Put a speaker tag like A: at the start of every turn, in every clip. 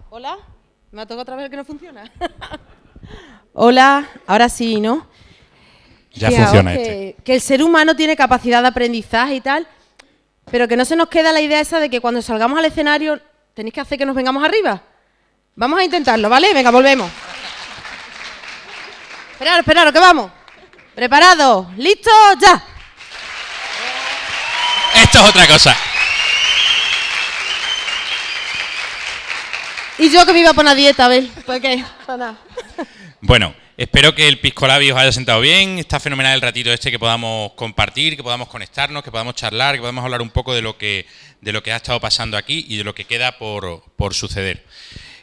A: Hola, me ha tocado otra vez el que no funciona. Hola, ahora sí, ¿no?
B: Ya
A: Fijaos
B: funciona
A: que el ser humano tiene capacidad de aprendizaje y tal, pero que no se nos queda la idea esa de que cuando salgamos al escenario tenéis que hacer que nos vengamos arriba. Vamos a intentarlo, ¿vale? Venga, volvemos. Esperaros, que vamos. ¿Preparados? ¿Listos? ¡Ya!
B: Esto es otra cosa.
A: Y yo que me iba a poner a dieta, a ver, ¿por qué? Para nada.
B: Bueno, espero que el Pisco Labi os haya sentado bien. Está fenomenal el ratito este que podamos compartir, que podamos conectarnos, que podamos charlar, que podamos hablar un poco de lo que ha estado pasando aquí y de lo que queda por suceder.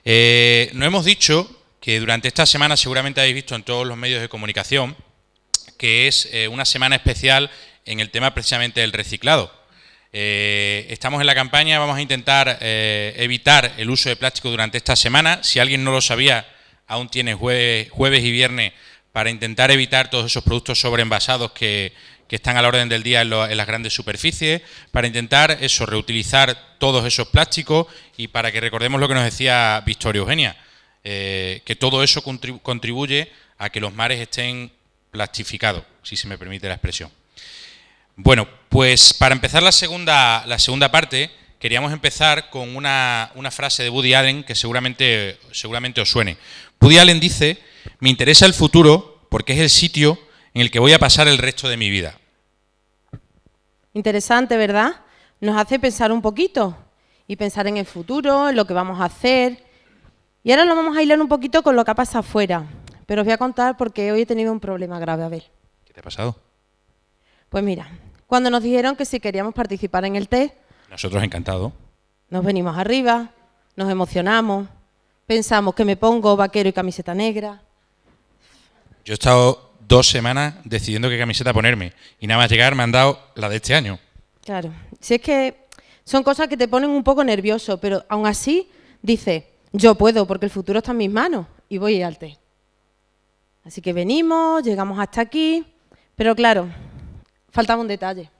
B: Nos hemos dicho que durante esta semana, seguramente habéis visto en todos los medios de comunicación, que es una semana especial en el tema precisamente del reciclado. Estamos en la campaña, vamos a intentar evitar el uso de plástico durante esta semana. Si alguien no lo sabía, aún tiene jueves y viernes para intentar evitar todos esos productos sobreenvasados que están a la orden del día en las grandes superficies, para intentar reutilizar todos esos plásticos y para que recordemos lo que nos decía Victoria Eugenia, que todo eso contribuye a que los mares estén plastificados, si se me permite la expresión. Bueno, pues para empezar la segunda parte, queríamos empezar con una frase de Woody Allen que seguramente os suene. Woody Allen dice: me interesa el futuro porque es el sitio en el que voy a pasar el resto de mi vida.
A: Interesante, ¿verdad? Nos hace pensar un poquito y pensar en el futuro, en lo que vamos a hacer. Y ahora lo vamos a hilar un poquito con lo que ha pasado afuera. Pero os voy a contar porque hoy he tenido un problema grave, a ver.
B: ¿Qué te ha pasado?
A: Pues mira, cuando nos dijeron que si queríamos participar en el test,
B: Nosotros encantados.
A: nos venimos arriba, nos emocionamos, pensamos que me pongo vaquero y camiseta negra.
B: Yo he estado 2 semanas decidiendo qué camiseta ponerme y nada más llegar me han dado la de este año.
A: Claro, si es que son cosas que te ponen un poco nervioso, pero aún así dices, yo puedo porque el futuro está en mis manos y voy a ir al test. Así que venimos, llegamos hasta aquí, pero claro, faltaba un detalle.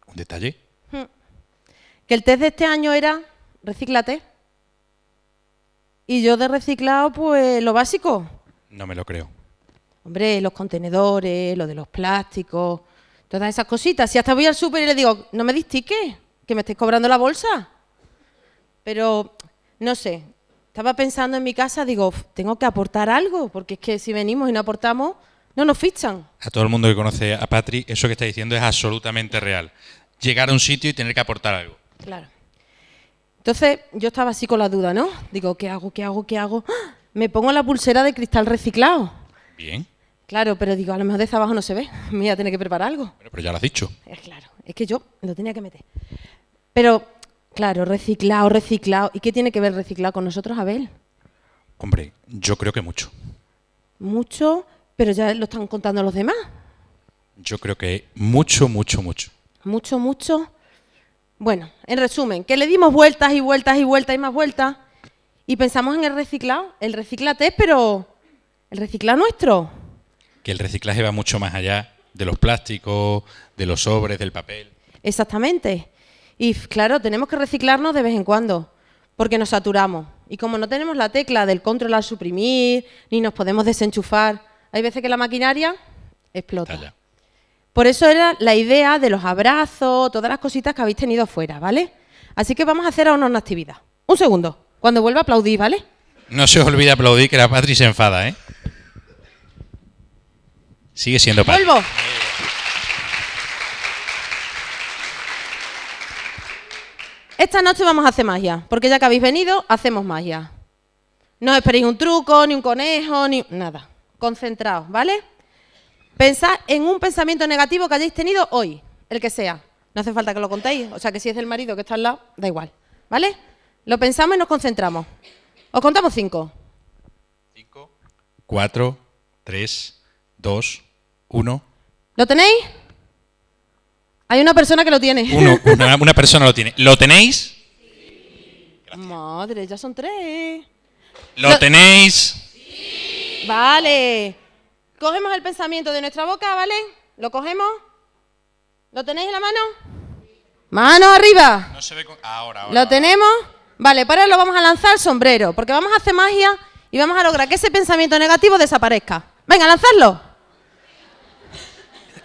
B: ¿Un detalle?
A: Que el test de este año era recíclate. Y yo de reciclado, pues lo básico.
B: No me lo creo.
A: Hombre, los contenedores, lo de los plásticos, todas esas cositas. Si hasta voy al súper y le digo, no me dis ticket, que me estáis cobrando la bolsa. Pero, no sé, estaba pensando en mi casa, digo, tengo que aportar algo, porque es que si venimos y no aportamos, no nos fichan.
B: A todo el mundo que conoce a Patri, eso que está diciendo es absolutamente real. Llegar a un sitio y tener que aportar algo.
A: Claro. Entonces, yo estaba así con la duda, ¿no? Digo, ¿qué hago? ¡Ah! Me pongo la pulsera de cristal reciclado.
B: Bien.
A: Claro, pero digo, a lo mejor desde abajo no se ve. Me voy a tener que preparar algo.
B: Pero ya lo has dicho.
A: Claro, es que yo lo tenía que meter. Pero, claro, reciclado. ¿Y qué tiene que ver reciclado con nosotros, Abel?
B: Hombre, yo creo que mucho.
A: Mucho, pero ya lo están contando los demás.
B: Yo creo que mucho.
A: Mucho. Bueno, en resumen, que le dimos vueltas y más vueltas y pensamos en el reciclado, el reciclate, pero el reciclado nuestro.
B: Que el reciclaje va mucho más allá de los plásticos, de los sobres, del papel.
A: Exactamente. Y claro, tenemos que reciclarnos de vez en cuando, porque nos saturamos. Y como no tenemos la tecla del controlar, suprimir, ni nos podemos desenchufar, hay veces que la maquinaria explota.
B: Talla.
A: Por eso era la idea de los abrazos, todas las cositas que habéis tenido fuera, ¿vale? Así que vamos a hacer ahora una actividad. Un segundo, cuando vuelva a aplaudir, ¿vale?
B: No se os olvide aplaudir, que la Patri se enfada, ¿eh? Sigue siendo Patri.
A: ¡Vuelvo! Esta noche vamos a hacer magia, porque ya que habéis venido, hacemos magia. No esperéis un truco, ni un conejo, ni nada. Concentraos, ¿vale? Pensad en un pensamiento negativo que hayáis tenido hoy, el que sea. No hace falta que lo contéis, o sea que si es del marido que está al lado, da igual, ¿vale? Lo pensamos y nos concentramos. Os contamos 5.
B: 5, 4, 3, 2, 1.
A: ¿Lo tenéis? Hay una persona que lo tiene.
B: Una persona lo tiene. ¿Lo tenéis?
A: Madre, ya son 3.
B: ¿Lo tenéis?
A: Vale. Cogemos el pensamiento de nuestra boca, ¿vale? ¿Lo cogemos? ¿Lo tenéis en la mano? ¡Mano arriba!
B: No se ve con... Ahora.
A: ¿Lo tenemos? Vale, para ahora lo vamos a lanzar al sombrero, porque vamos a hacer magia y vamos a lograr que ese pensamiento negativo desaparezca. Venga, lanzadlo.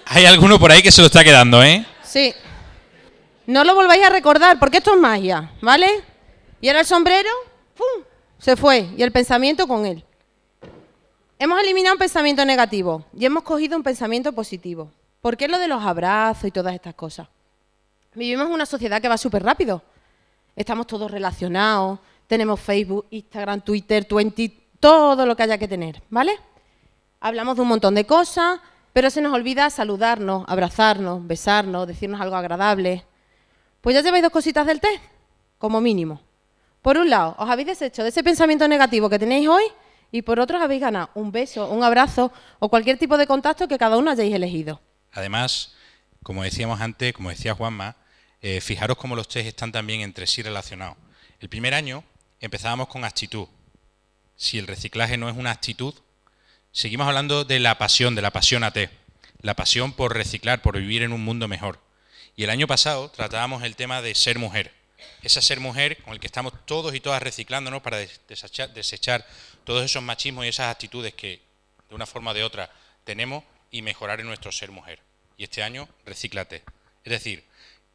B: Hay alguno por ahí que se lo está quedando, ¿eh?
A: Sí. No lo volváis a recordar, porque esto es magia, ¿vale? Y ahora el sombrero, ¡pum!, se fue, y el pensamiento con él. Hemos eliminado un pensamiento negativo y hemos cogido un pensamiento positivo. ¿Por qué lo de los abrazos y todas estas cosas? Vivimos en una sociedad que va súper rápido. Estamos todos relacionados, tenemos Facebook, Instagram, Twitter, Twenty, todo lo que haya que tener, ¿vale? Hablamos de un montón de cosas, pero se nos olvida saludarnos, abrazarnos, besarnos, decirnos algo agradable. Pues ya lleváis 2 cositas del test, como mínimo. Por un lado, os habéis deshecho de ese pensamiento negativo que tenéis hoy y por otro os habéis ganado un beso, un abrazo o cualquier tipo de contacto que cada uno hayáis elegido.
B: Además, como decíamos antes, como decía Juanma, fijaros cómo los test están también entre sí relacionados. El primer año empezábamos con actitud. Si el reciclaje no es una actitud, seguimos hablando de la pasión a T, la pasión por reciclar, por vivir en un mundo mejor. Y el año pasado tratábamos el tema de ser mujer. Esa ser mujer con el que estamos todos y todas reciclándonos para desechar todos esos machismos y esas actitudes que de una forma o de otra tenemos y mejorar en nuestro ser mujer. Y este año, recíclate. Es decir,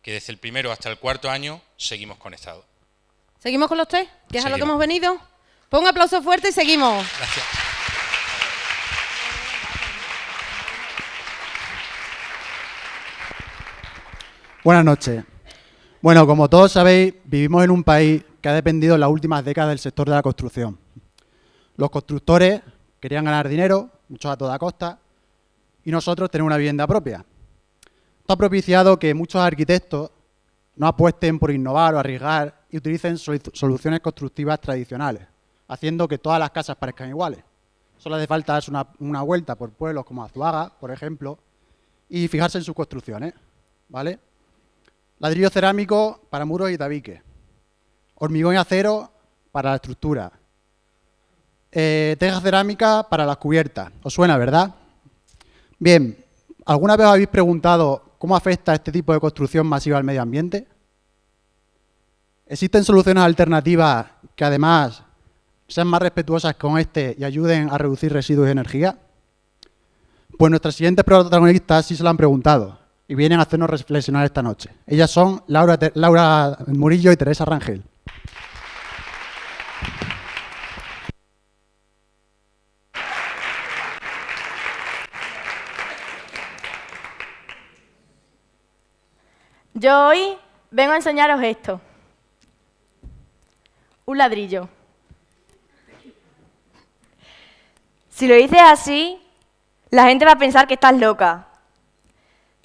B: que desde el primero hasta el 4.º año seguimos conectados.
A: ¿Seguimos con los test? ¿Que es a lo que hemos venido? Pon un aplauso fuerte y seguimos.
B: Gracias.
C: Buenas noches. Bueno, como todos sabéis, vivimos en un país que ha dependido en las últimas décadas del sector de la construcción. Los constructores querían ganar dinero, muchos a toda costa, y nosotros tener una vivienda propia. Esto ha propiciado que muchos arquitectos no apuesten por innovar o arriesgar y utilicen soluciones constructivas tradicionales, haciendo que todas las casas parezcan iguales. Solo hace falta darse una vuelta por pueblos como Azuaga, por ejemplo, y fijarse en sus construcciones, ¿vale? Ladrillo cerámico para muros y tabiques. Hormigón y acero para la estructura. Teja cerámica para las cubiertas. ¿Os suena, verdad? Bien, ¿alguna vez os habéis preguntado cómo afecta este tipo de construcción masiva al medio ambiente? ¿Existen soluciones alternativas que además sean más respetuosas con este y ayuden a reducir residuos de energía? Pues nuestras siguientes protagonistas sí se lo han preguntado y vienen a hacernos reflexionar esta noche. Ellas son Laura Murillo y Teresa Rangel.
D: Yo hoy vengo a enseñaros esto. Un ladrillo. Si lo dices así, la gente va a pensar que estás loca.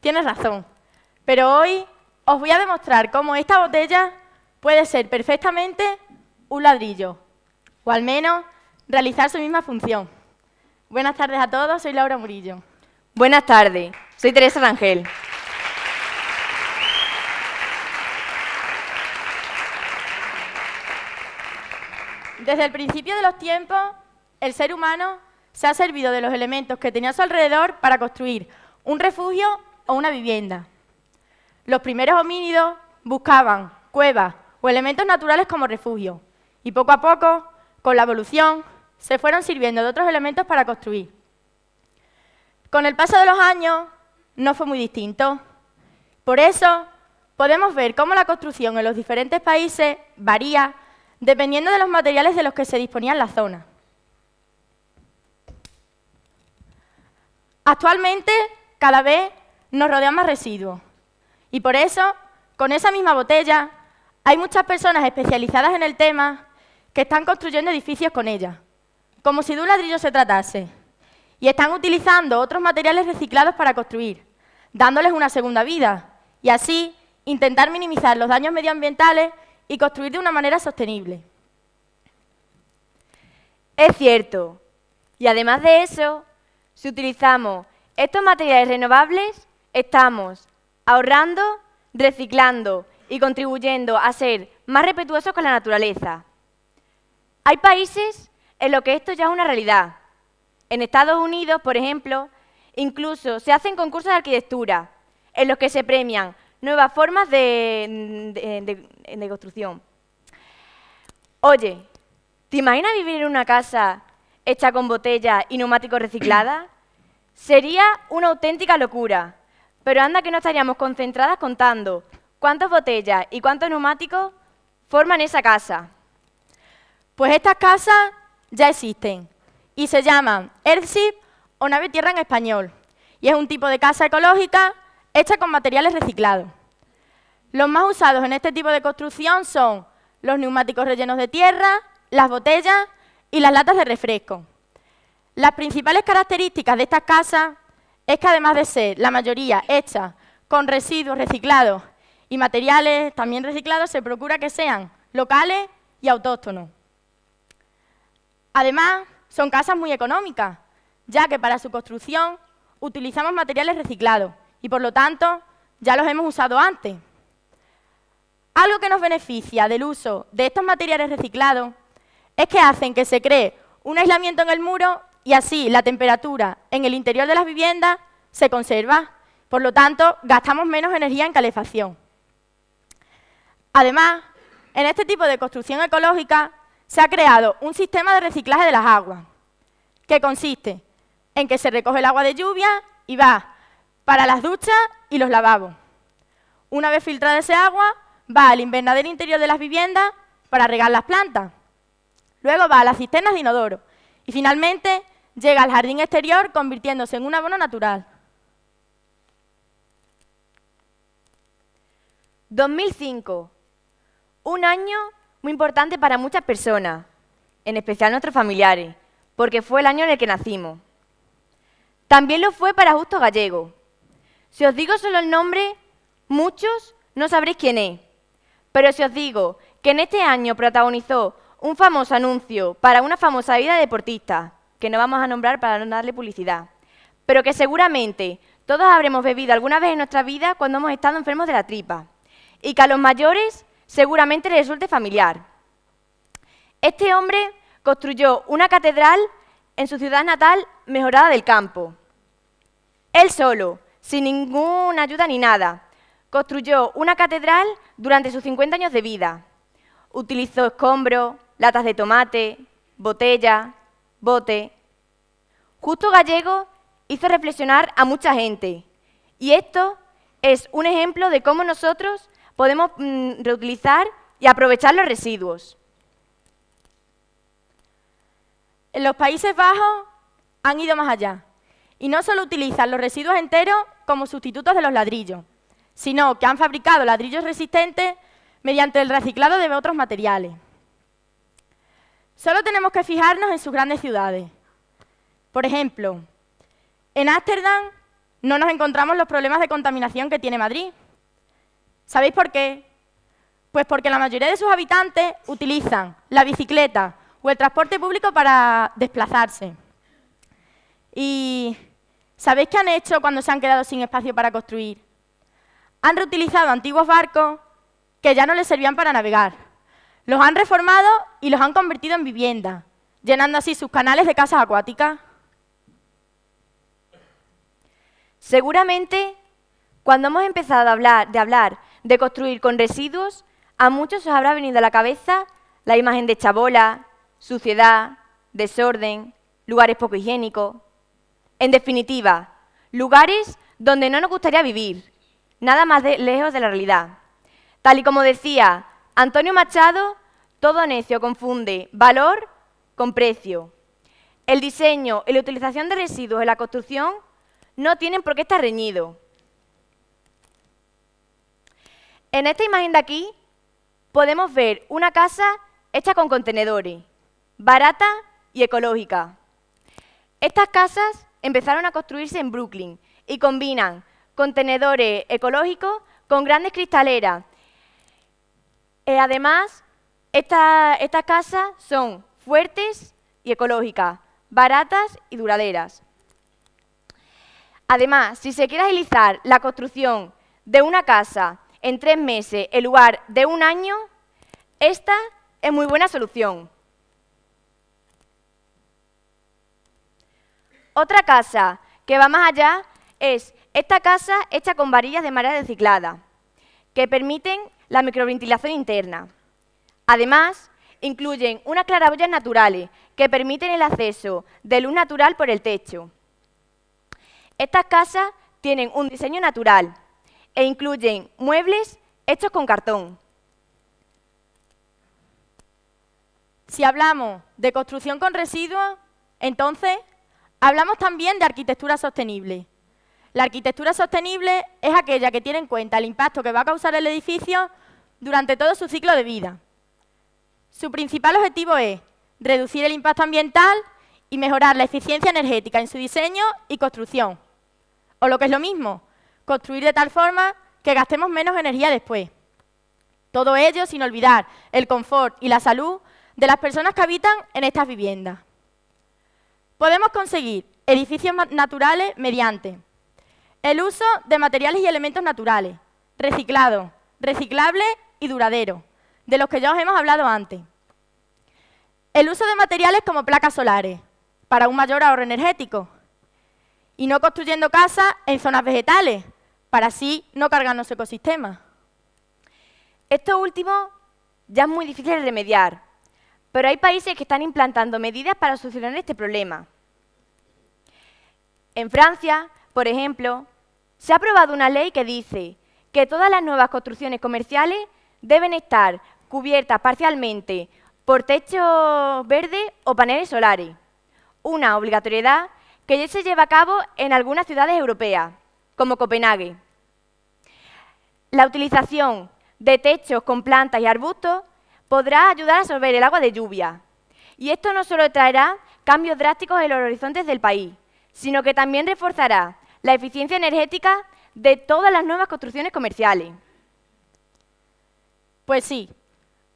D: Tienes razón, pero hoy os voy a demostrar cómo esta botella puede ser perfectamente un ladrillo, o al menos realizar su misma función. Buenas tardes a todos, soy Laura Murillo.
E: Buenas tardes, soy Teresa Rangel.
D: Desde el principio de los tiempos, el ser humano se ha servido de los elementos que tenía a su alrededor para construir un refugio o una vivienda. Los primeros homínidos buscaban cuevas o elementos naturales como refugio y poco a poco, con la evolución, se fueron sirviendo de otros elementos para construir. Con el paso de los años, no fue muy distinto. Por eso, podemos ver cómo la construcción en los diferentes países varía dependiendo de los materiales de los que se disponía en la zona. Actualmente, cada vez nos rodean más residuos. Y por eso, con esa misma botella, hay muchas personas especializadas en el tema que están construyendo edificios con ella, como si de un ladrillo se tratase. Y están utilizando otros materiales reciclados para construir, dándoles una segunda vida, y así intentar minimizar los daños medioambientales y construir de una manera sostenible.
E: Es cierto. Y además de eso, si utilizamos estos materiales renovables, estamos ahorrando, reciclando y contribuyendo a ser más respetuosos con la naturaleza. Hay países en los que esto ya es una realidad. En Estados Unidos, por ejemplo, incluso se hacen concursos de arquitectura en los que se premian nuevas formas de construcción. Oye, ¿te imaginas vivir en una casa hecha con botellas y neumáticos recicladas? Sería una auténtica locura, pero anda que no estaríamos concentradas contando cuántas botellas y cuántos neumáticos forman esa casa.
D: Pues estas casas ya existen y se llaman Earthship o nave tierra en español, y es un tipo de casa ecológica hecha con materiales reciclados. Los más usados en este tipo de construcción son los neumáticos rellenos de tierra, las botellas y las latas de refresco. Las principales características de estas casas es que además de ser la mayoría hechas con residuos reciclados y materiales también reciclados, se procura que sean locales y autóctonos. Además, son casas muy económicas, ya que para su construcción utilizamos materiales reciclados y por lo tanto ya los hemos usado antes. Algo que nos beneficia del uso de estos materiales reciclados es que hacen que se cree un aislamiento en el muro y así la temperatura en el interior de las viviendas se conserva. Por lo tanto, gastamos menos energía en calefacción. Además, en este tipo de construcción ecológica se ha creado un sistema de reciclaje de las aguas, que consiste en que se recoge el agua de lluvia y va para las duchas y los lavabos. Una vez filtrada ese agua, va al invernadero interior de las viviendas para regar las plantas. Luego va a las cisternas de inodoro y finalmente llega al jardín exterior convirtiéndose en un abono natural.
E: 2005. Un año muy importante para muchas personas, en especial nuestros familiares, porque fue el año en el que nacimos. También lo fue para Justo Gallego. Si os digo solo el nombre, muchos no sabréis quién es. Pero si os digo que en este año protagonizó un famoso anuncio para una famosa bebida deportista, que no vamos a nombrar para no darle publicidad, pero que seguramente todos habremos bebido alguna vez en nuestra vida cuando hemos estado enfermos de la tripa, y que a los mayores seguramente les resulte familiar. Este hombre construyó una catedral en su ciudad natal, Mejorada del Campo. Él solo, sin ninguna ayuda ni nada, construyó una catedral durante sus 50 años de vida. Utilizó escombros, latas de tomate, botellas, bote. Justo Gallego hizo reflexionar a mucha gente. Y esto es un ejemplo de cómo nosotros podemos reutilizar y aprovechar los residuos.
D: En los Países Bajos han ido más allá y no solo utilizan los residuos enteros como sustitutos de los ladrillos, sino que han fabricado ladrillos resistentes mediante el reciclado de otros materiales. Solo tenemos que fijarnos en sus grandes ciudades. Por ejemplo, en Ámsterdam no nos encontramos los problemas de contaminación que tiene Madrid. ¿Sabéis por qué? Pues porque la mayoría de sus habitantes utilizan la bicicleta o el transporte público para desplazarse. ¿Y sabéis qué han hecho cuando se han quedado sin espacio para construir? Han reutilizado antiguos barcos que ya no les servían para navegar. Los han reformado y los han convertido en viviendas, llenando así sus canales de casas acuáticas.
E: Seguramente, cuando hemos empezado a hablar de construir con residuos, a muchos os habrá venido a la cabeza la imagen de chabola, suciedad, desorden, lugares poco higiénicos. En definitiva, lugares donde no nos gustaría vivir, nada más lejos de la realidad. Tal y como decía Antonio Machado, todo necio confunde valor con precio. El diseño y la utilización de residuos en la construcción no tienen por qué estar reñidos. En esta imagen de aquí podemos ver una casa hecha con contenedores, barata y ecológica. Estas casas empezaron a construirse en Brooklyn y combinan contenedores ecológicos con grandes cristaleras. Además, estas casas son fuertes y ecológicas, baratas y duraderas. Además, si se quiere agilizar la construcción de una casa en 3 meses en lugar de 1 año, esta es muy buena solución. Otra casa que va más allá es esta casa hecha con varillas de madera reciclada, que permiten la microventilación interna. Además, incluyen unas claraboyas naturales que permiten el acceso de luz natural por el techo. Estas casas tienen un diseño natural e incluyen muebles hechos con cartón.
D: Si hablamos de construcción con residuos, entonces hablamos también de arquitectura sostenible. La arquitectura sostenible es aquella que tiene en cuenta el impacto que va a causar el edificio durante todo su ciclo de vida. Su principal objetivo es reducir el impacto ambiental y mejorar la eficiencia energética en su diseño y construcción. O lo que es lo mismo, construir de tal forma que gastemos menos energía después. Todo ello sin olvidar el confort y la salud de las personas que habitan en estas viviendas. Podemos conseguir edificios naturales mediante el uso de materiales y elementos naturales, reciclados, reciclables y duraderos, de los que ya os hemos hablado antes. El uso de materiales como placas solares, para un mayor ahorro energético. Y no construyendo casas en zonas vegetales, para así no cargarnos ecosistemas.
E: Esto último ya es muy difícil de remediar, pero hay países que están implantando medidas para solucionar este problema. En Francia, por ejemplo, se ha aprobado una ley que dice que todas las nuevas construcciones comerciales deben estar cubiertas parcialmente por techos verdes o paneles solares, una obligatoriedad que ya se lleva a cabo en algunas ciudades europeas, como Copenhague. La utilización de techos con plantas y arbustos podrá ayudar a absorber el agua de lluvia. Y esto no solo traerá cambios drásticos en los horizontes del país, sino que también reforzará la eficiencia energética de todas las nuevas construcciones comerciales.
D: Pues sí,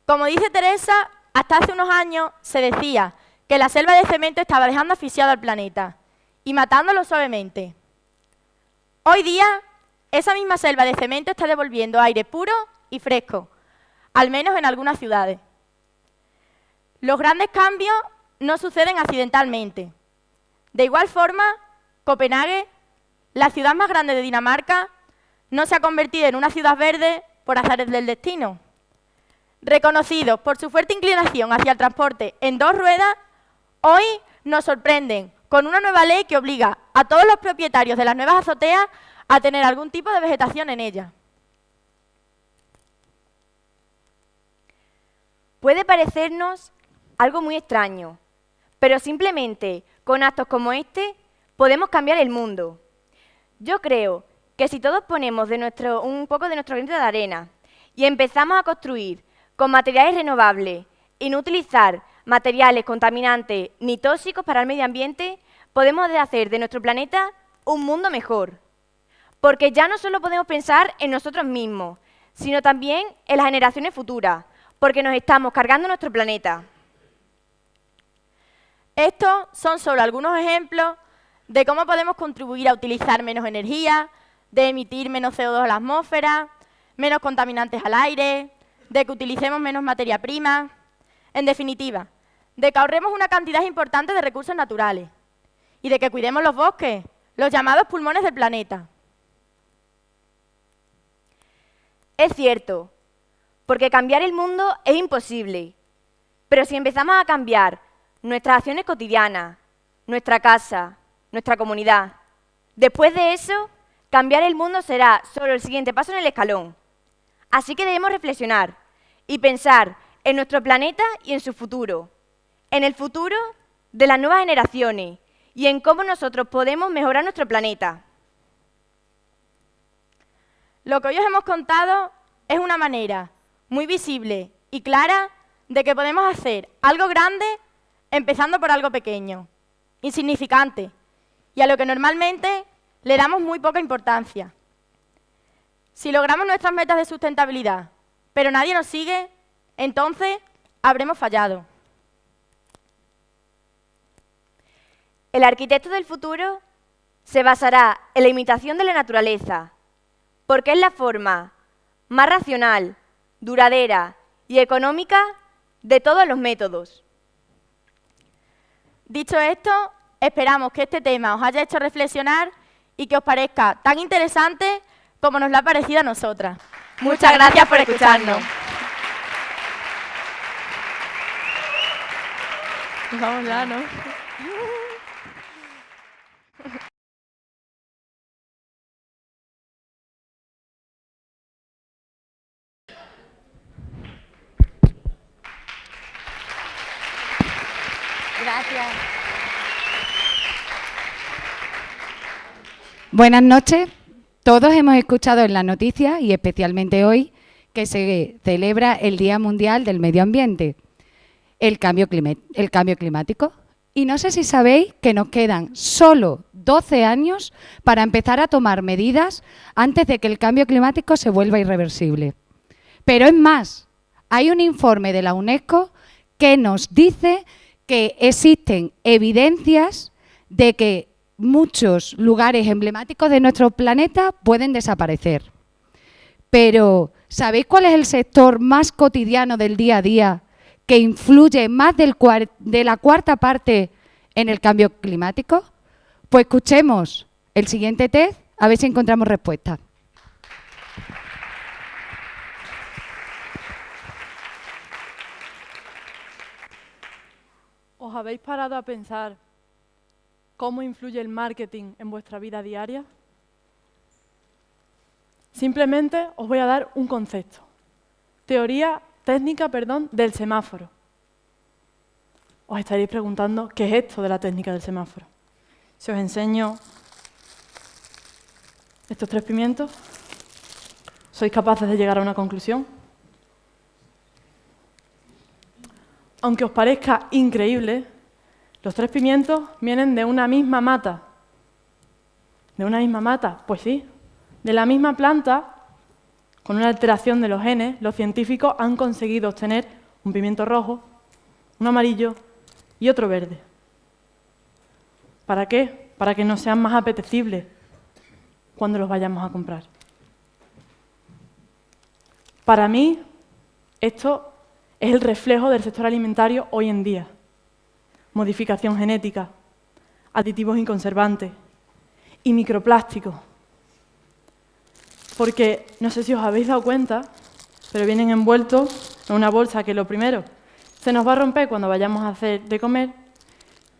D: como dice Teresa, hasta hace unos años se decía que la selva de cemento estaba dejando asfixiado al planeta y matándolo suavemente. Hoy día, esa misma selva de cemento está devolviendo aire puro y fresco, al menos en algunas ciudades. Los grandes cambios no suceden accidentalmente. De igual forma, Copenhague, la ciudad más grande de Dinamarca, no se ha convertido en una ciudad verde por azares del destino. Reconocidos por su fuerte inclinación hacia el transporte en dos ruedas, hoy nos sorprenden con una nueva ley que obliga a todos los propietarios de las nuevas azoteas a tener algún tipo de vegetación en ellas.
E: Puede parecernos algo muy extraño, pero simplemente con actos como este podemos cambiar el mundo. Yo creo que si todos ponemos un poco de nuestro granito de arena y empezamos a construir con materiales renovables y no utilizar materiales contaminantes ni tóxicos para el medio ambiente, podemos hacer de nuestro planeta un mundo mejor. Porque ya no solo podemos pensar en nosotros mismos, sino también en las generaciones futuras, porque nos estamos cargando nuestro planeta.
D: Estos son solo algunos ejemplos de cómo podemos contribuir a utilizar menos energía, de emitir menos CO2 a la atmósfera, menos contaminantes al aire, de que utilicemos menos materia prima, en definitiva, de que ahorremos una cantidad importante de recursos naturales y de que cuidemos los bosques, los llamados pulmones del planeta.
E: Es cierto, porque cambiar el mundo es imposible, pero si empezamos a cambiar nuestras acciones cotidianas, nuestra casa, nuestra comunidad, después de eso, cambiar el mundo será solo el siguiente paso en el escalón. Así que debemos reflexionar y pensar en nuestro planeta y en su futuro, en el futuro de las nuevas generaciones y en cómo nosotros podemos mejorar nuestro planeta.
D: Lo que hoy os hemos contado es una manera muy visible y clara de que podemos hacer algo grande empezando por algo pequeño, insignificante, y a lo que normalmente le damos muy poca importancia. Si logramos nuestras metas de sustentabilidad, pero nadie nos sigue, entonces habremos fallado.
E: El arquitecto del futuro se basará en la imitación de la naturaleza, porque es la forma más racional, duradera y económica de todos los métodos.
D: Dicho esto, esperamos que este tema os haya hecho reflexionar y que os parezca tan interesante como nos lo ha parecido a nosotras.
E: Muchas gracias por escucharnos.
D: Vamos ya, ¿no?
E: Gracias.
F: Buenas noches. Todos hemos escuchado en las noticias, y especialmente hoy, que se celebra el Día Mundial del Medio Ambiente, el cambio climático. Y no sé si sabéis que nos quedan solo 12 años para empezar a tomar medidas antes de que el cambio climático se vuelva irreversible. Pero es más, hay un informe de la UNESCO que nos dice que existen evidencias de que muchos lugares emblemáticos de nuestro planeta pueden desaparecer. Pero, ¿sabéis cuál es el sector más cotidiano del día a día que influye más de la cuarta parte en el cambio climático? Pues escuchemos el siguiente test a ver si encontramos respuesta.
G: ¿Os habéis parado a pensar cómo influye el marketing en vuestra vida diaria? Simplemente os voy a dar un concepto. Técnica del semáforo. Os estaréis preguntando qué es esto de la técnica del semáforo. Si os enseño estos 3 pimientos, ¿sois capaces de llegar a una conclusión? Aunque os parezca increíble, los 3 pimientos vienen de una misma mata. ¿De una misma mata? Pues sí. De la misma planta, con una alteración de los genes, los científicos han conseguido obtener un pimiento rojo, un amarillo y otro verde. ¿Para qué? Para que nos sean más apetecibles cuando los vayamos a comprar. Para mí, esto es el reflejo del sector alimentario hoy en día. Modificación genética, aditivos y conservantes y microplásticos. Porque, no sé si os habéis dado cuenta, pero vienen envueltos en una bolsa que lo primero, se nos va a romper cuando vayamos a hacer de comer,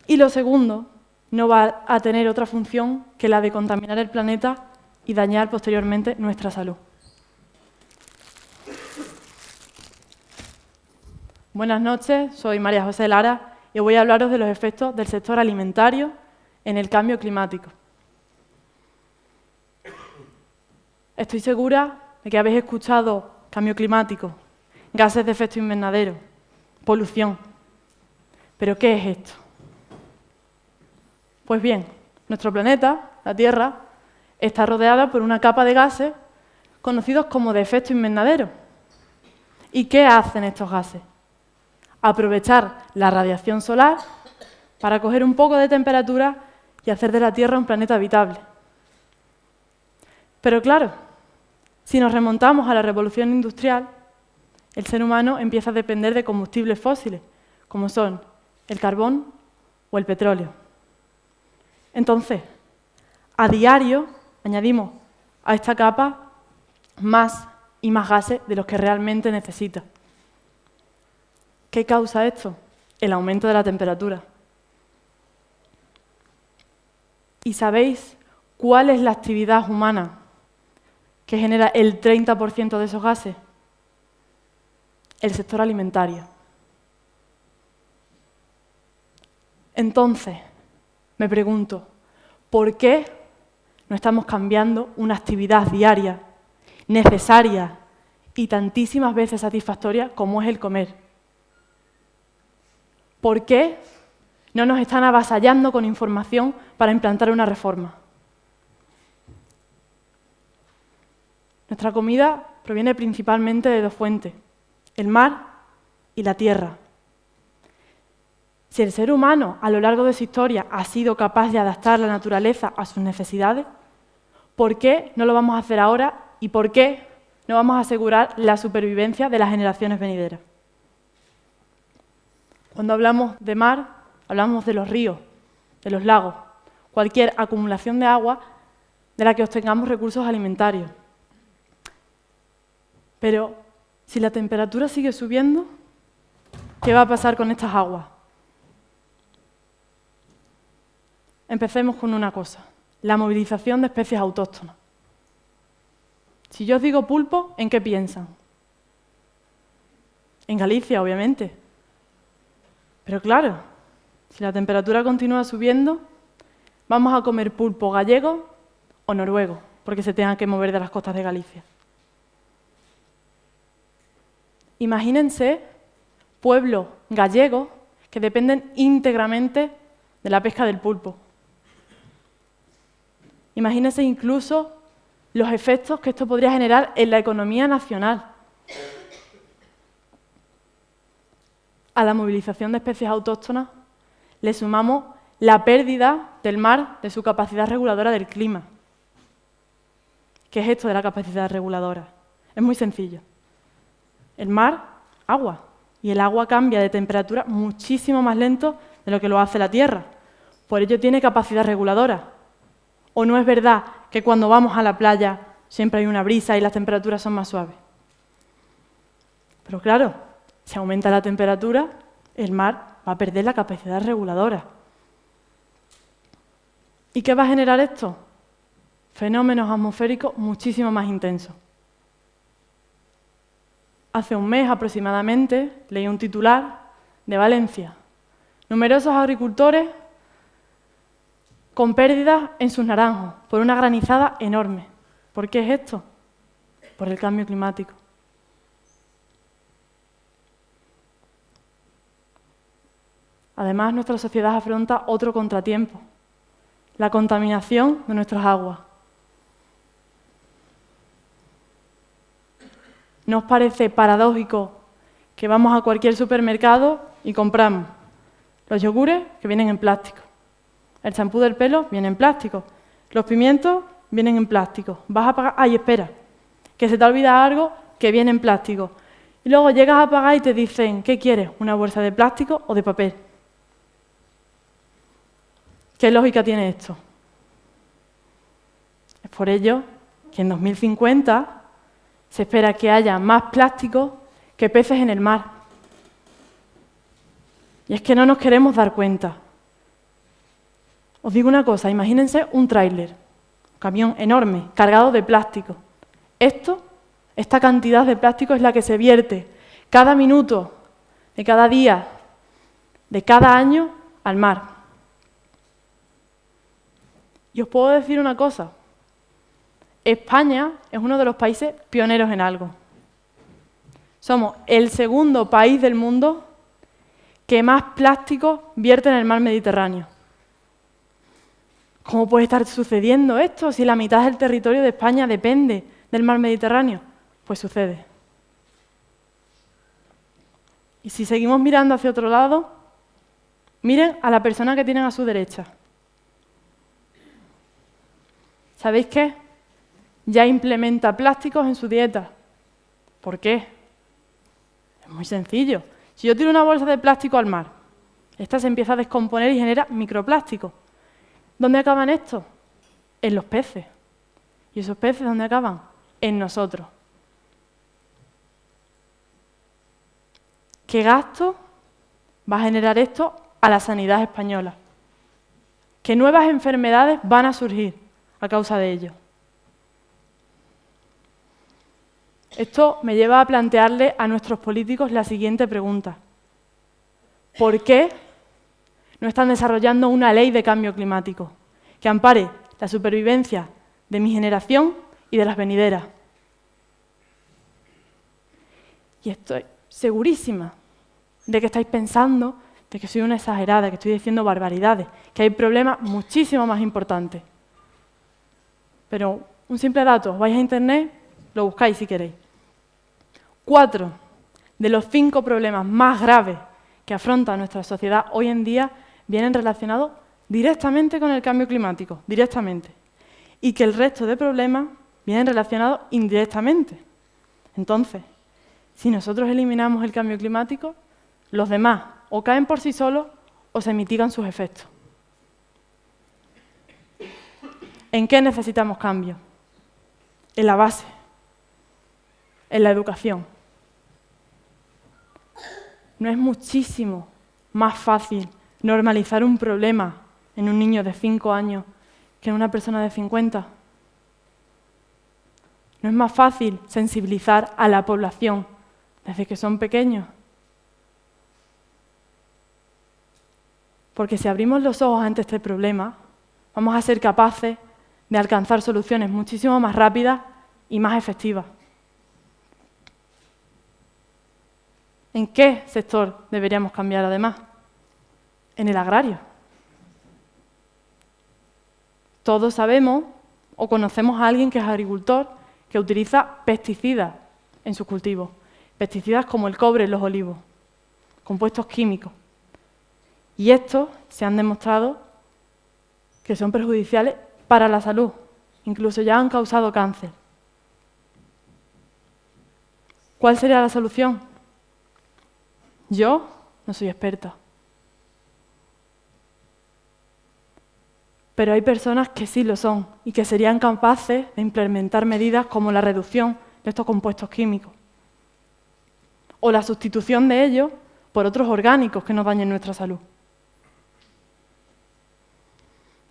G: y lo segundo, no va a tener otra función que la de contaminar el planeta y dañar posteriormente nuestra salud. Buenas noches, soy María José Lara y voy a hablaros de los efectos del sector alimentario en el cambio climático. Estoy segura de que habéis escuchado cambio climático, gases de efecto invernadero, polución. ¿Pero qué es esto? Pues bien, nuestro planeta, la Tierra, está rodeada por una capa de gases conocidos como de efecto invernadero. ¿Y qué hacen estos gases? Aprovechar la radiación solar para coger un poco de temperatura y hacer de la Tierra un planeta habitable. Pero claro, si nos remontamos a la revolución industrial, el ser humano empieza a depender de combustibles fósiles, como son el carbón o el petróleo. Entonces, a diario añadimos a esta capa más y más gases de los que realmente necesita. ¿Qué causa esto? El aumento de la temperatura. ¿Y sabéis cuál es la actividad humana que genera el 30% de esos gases? El sector alimentario. Entonces, me pregunto, ¿por qué no estamos cambiando una actividad diaria, necesaria y tantísimas veces satisfactoria como es el comer? ¿Por qué no nos están avasallando con información para implantar una reforma? Nuestra comida proviene principalmente de 2 fuentes, el mar y la tierra. Si el ser humano a lo largo de su historia ha sido capaz de adaptar la naturaleza a sus necesidades, ¿por qué no lo vamos a hacer ahora y por qué no vamos a asegurar la supervivencia de las generaciones venideras? Cuando hablamos de mar, hablamos de los ríos, de los lagos, cualquier acumulación de agua de la que obtengamos recursos alimentarios. Pero si la temperatura sigue subiendo, ¿qué va a pasar con estas aguas? Empecemos con una cosa, la movilización de especies autóctonas. Si yo os digo pulpo, ¿en qué piensan? En Galicia, obviamente. Pero claro, si la temperatura continúa subiendo, vamos a comer pulpo gallego o noruego, porque se tengan que mover de las costas de Galicia. Imagínense pueblos gallegos que dependen íntegramente de la pesca del pulpo. Imagínense incluso los efectos que esto podría generar en la economía nacional. A la movilización de especies autóctonas le sumamos la pérdida del mar de su capacidad reguladora del clima. ¿Qué es esto de la capacidad reguladora? Es muy sencillo. El mar, agua, y el agua cambia de temperatura muchísimo más lento de lo que lo hace la Tierra. Por ello tiene capacidad reguladora. ¿O no es verdad que cuando vamos a la playa siempre hay una brisa y las temperaturas son más suaves? Pero claro, si aumenta la temperatura, el mar va a perder la capacidad reguladora. ¿Y qué va a generar esto? Fenómenos atmosféricos muchísimo más intensos. Hace un mes aproximadamente leí un titular de Valencia. Numerosos agricultores con pérdidas en sus naranjos por una granizada enorme. ¿Por qué es esto? Por el cambio climático. Además, nuestra sociedad afronta otro contratiempo, la contaminación de nuestras aguas. ¿No os parece paradójico que vamos a cualquier supermercado y compramos los yogures que vienen en plástico, el champú del pelo viene en plástico, los pimientos vienen en plástico, vas a pagar, ¡ay, espera! Que se te olvida algo que viene en plástico. Y luego llegas a pagar y te dicen, ¿qué quieres? ¿Una bolsa de plástico o de papel? ¿Qué lógica tiene esto? Es por ello que en 2050 se espera que haya más plástico que peces en el mar. Y es que no nos queremos dar cuenta. Os digo una cosa, imagínense un tráiler, un camión enorme, cargado de plástico. Esta cantidad de plástico es la que se vierte cada minuto, de cada día, de cada año al mar. Y os puedo decir una cosa, España es uno de los países pioneros en algo. Somos el segundo país del mundo que más plástico vierte en el mar Mediterráneo. ¿Cómo puede estar sucediendo esto si la mitad del territorio de España depende del mar Mediterráneo? Pues sucede. Y si seguimos mirando hacia otro lado, miren a la persona que tienen a su derecha. ¿Sabéis qué? Ya implementa plásticos en su dieta. ¿Por qué? Es muy sencillo. Si yo tiro una bolsa de plástico al mar, esta se empieza a descomponer y genera microplástico. ¿Dónde acaban estos? En los peces. ¿Y esos peces dónde acaban? En nosotros. ¿Qué gasto va a generar esto a la sanidad española? ¿Qué nuevas enfermedades van a surgir a causa de ello? Esto me lleva a plantearle a nuestros políticos la siguiente pregunta. ¿Por qué no están desarrollando una ley de cambio climático que ampare la supervivencia de mi generación y de las venideras? Y estoy segurísima de que estáis pensando de que soy una exagerada, que estoy diciendo barbaridades, que hay problemas muchísimo más importantes. Pero un simple dato, vais a internet, lo buscáis si queréis. 4 de los 5 problemas más graves que afronta nuestra sociedad hoy en día vienen relacionados directamente con el cambio climático, directamente. Y que el resto de problemas vienen relacionados indirectamente. Entonces, si nosotros eliminamos el cambio climático, los demás o caen por sí solos o se mitigan sus efectos. ¿En qué necesitamos cambio? En la base, en la educación. ¿No es muchísimo más fácil normalizar un problema en un niño de 5 años que en una persona de 50? ¿No es más fácil sensibilizar a la población desde que son pequeños? Porque si abrimos los ojos ante este problema, vamos a ser capaces de alcanzar soluciones muchísimo más rápidas y más efectivas. ¿En qué sector deberíamos cambiar además? En el agrario. Todos sabemos o conocemos a alguien que es agricultor que utiliza pesticidas en sus cultivos. Pesticidas como el cobre en los olivos, compuestos químicos. Y estos se han demostrado que son perjudiciales para la salud. Incluso ya han causado cáncer. ¿Cuál sería la solución? Yo no soy experta. Pero hay personas que sí lo son y que serían capaces de implementar medidas como la reducción de estos compuestos químicos o la sustitución de ellos por otros orgánicos que no dañen nuestra salud.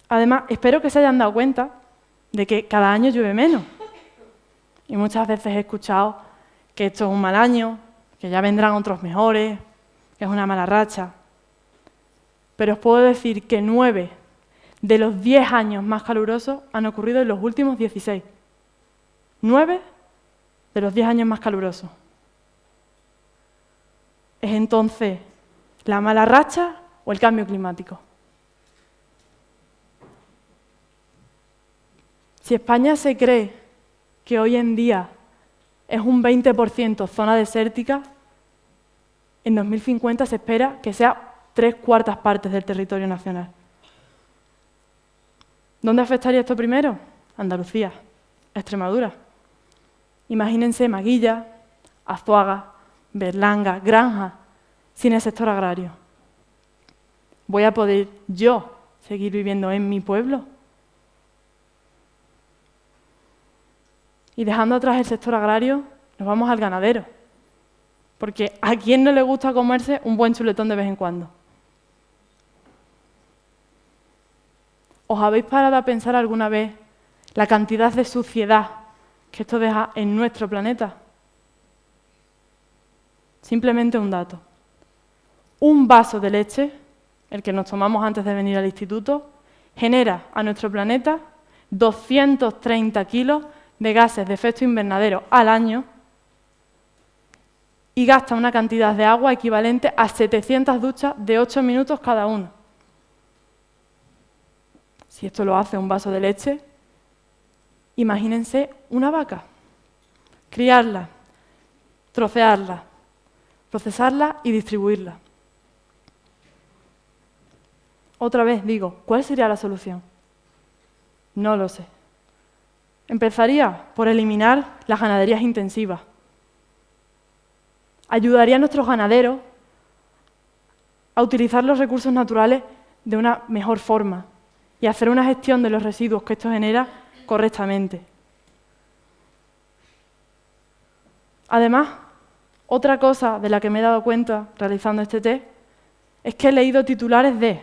G: Además, espero que se hayan dado cuenta de que cada año llueve menos. Y muchas veces he escuchado que esto es un mal año, que ya vendrán otros mejores, que es una mala racha. Pero os puedo decir que 9 de los 10 años más calurosos han ocurrido en los últimos 16. 9 de los 10 años más calurosos. ¿Es entonces la mala racha o el cambio climático? Si España se cree que hoy en día es un 20% zona desértica, en 2050 se espera que sea 3/4 partes del territorio nacional. ¿Dónde afectaría esto primero? Andalucía, Extremadura. Imagínense Maguilla, Azuaga, Berlanga, Granja, sin el sector agrario. ¿Voy a poder yo seguir viviendo en mi pueblo? Y dejando atrás el sector agrario, nos vamos al ganadero. Porque ¿a quién no le gusta comerse un buen chuletón de vez en cuando? ¿Os habéis parado a pensar alguna vez la cantidad de suciedad que esto deja en nuestro planeta? Simplemente un dato. Un vaso de leche, el que nos tomamos antes de venir al instituto, genera a nuestro planeta 230 kilos de gases de efecto invernadero al año y gasta una cantidad de agua equivalente a 700 duchas de 8 minutos cada uno. Si esto lo hace un vaso de leche, imagínense una vaca. Criarla, trocearla, procesarla y distribuirla. Otra vez digo, ¿cuál sería la solución? No lo sé. Empezaría por eliminar las ganaderías intensivas. Ayudaría a nuestros ganaderos a utilizar los recursos naturales de una mejor forma y hacer una gestión de los residuos que esto genera correctamente. Además, otra cosa de la que me he dado cuenta realizando este test es que he leído titulares de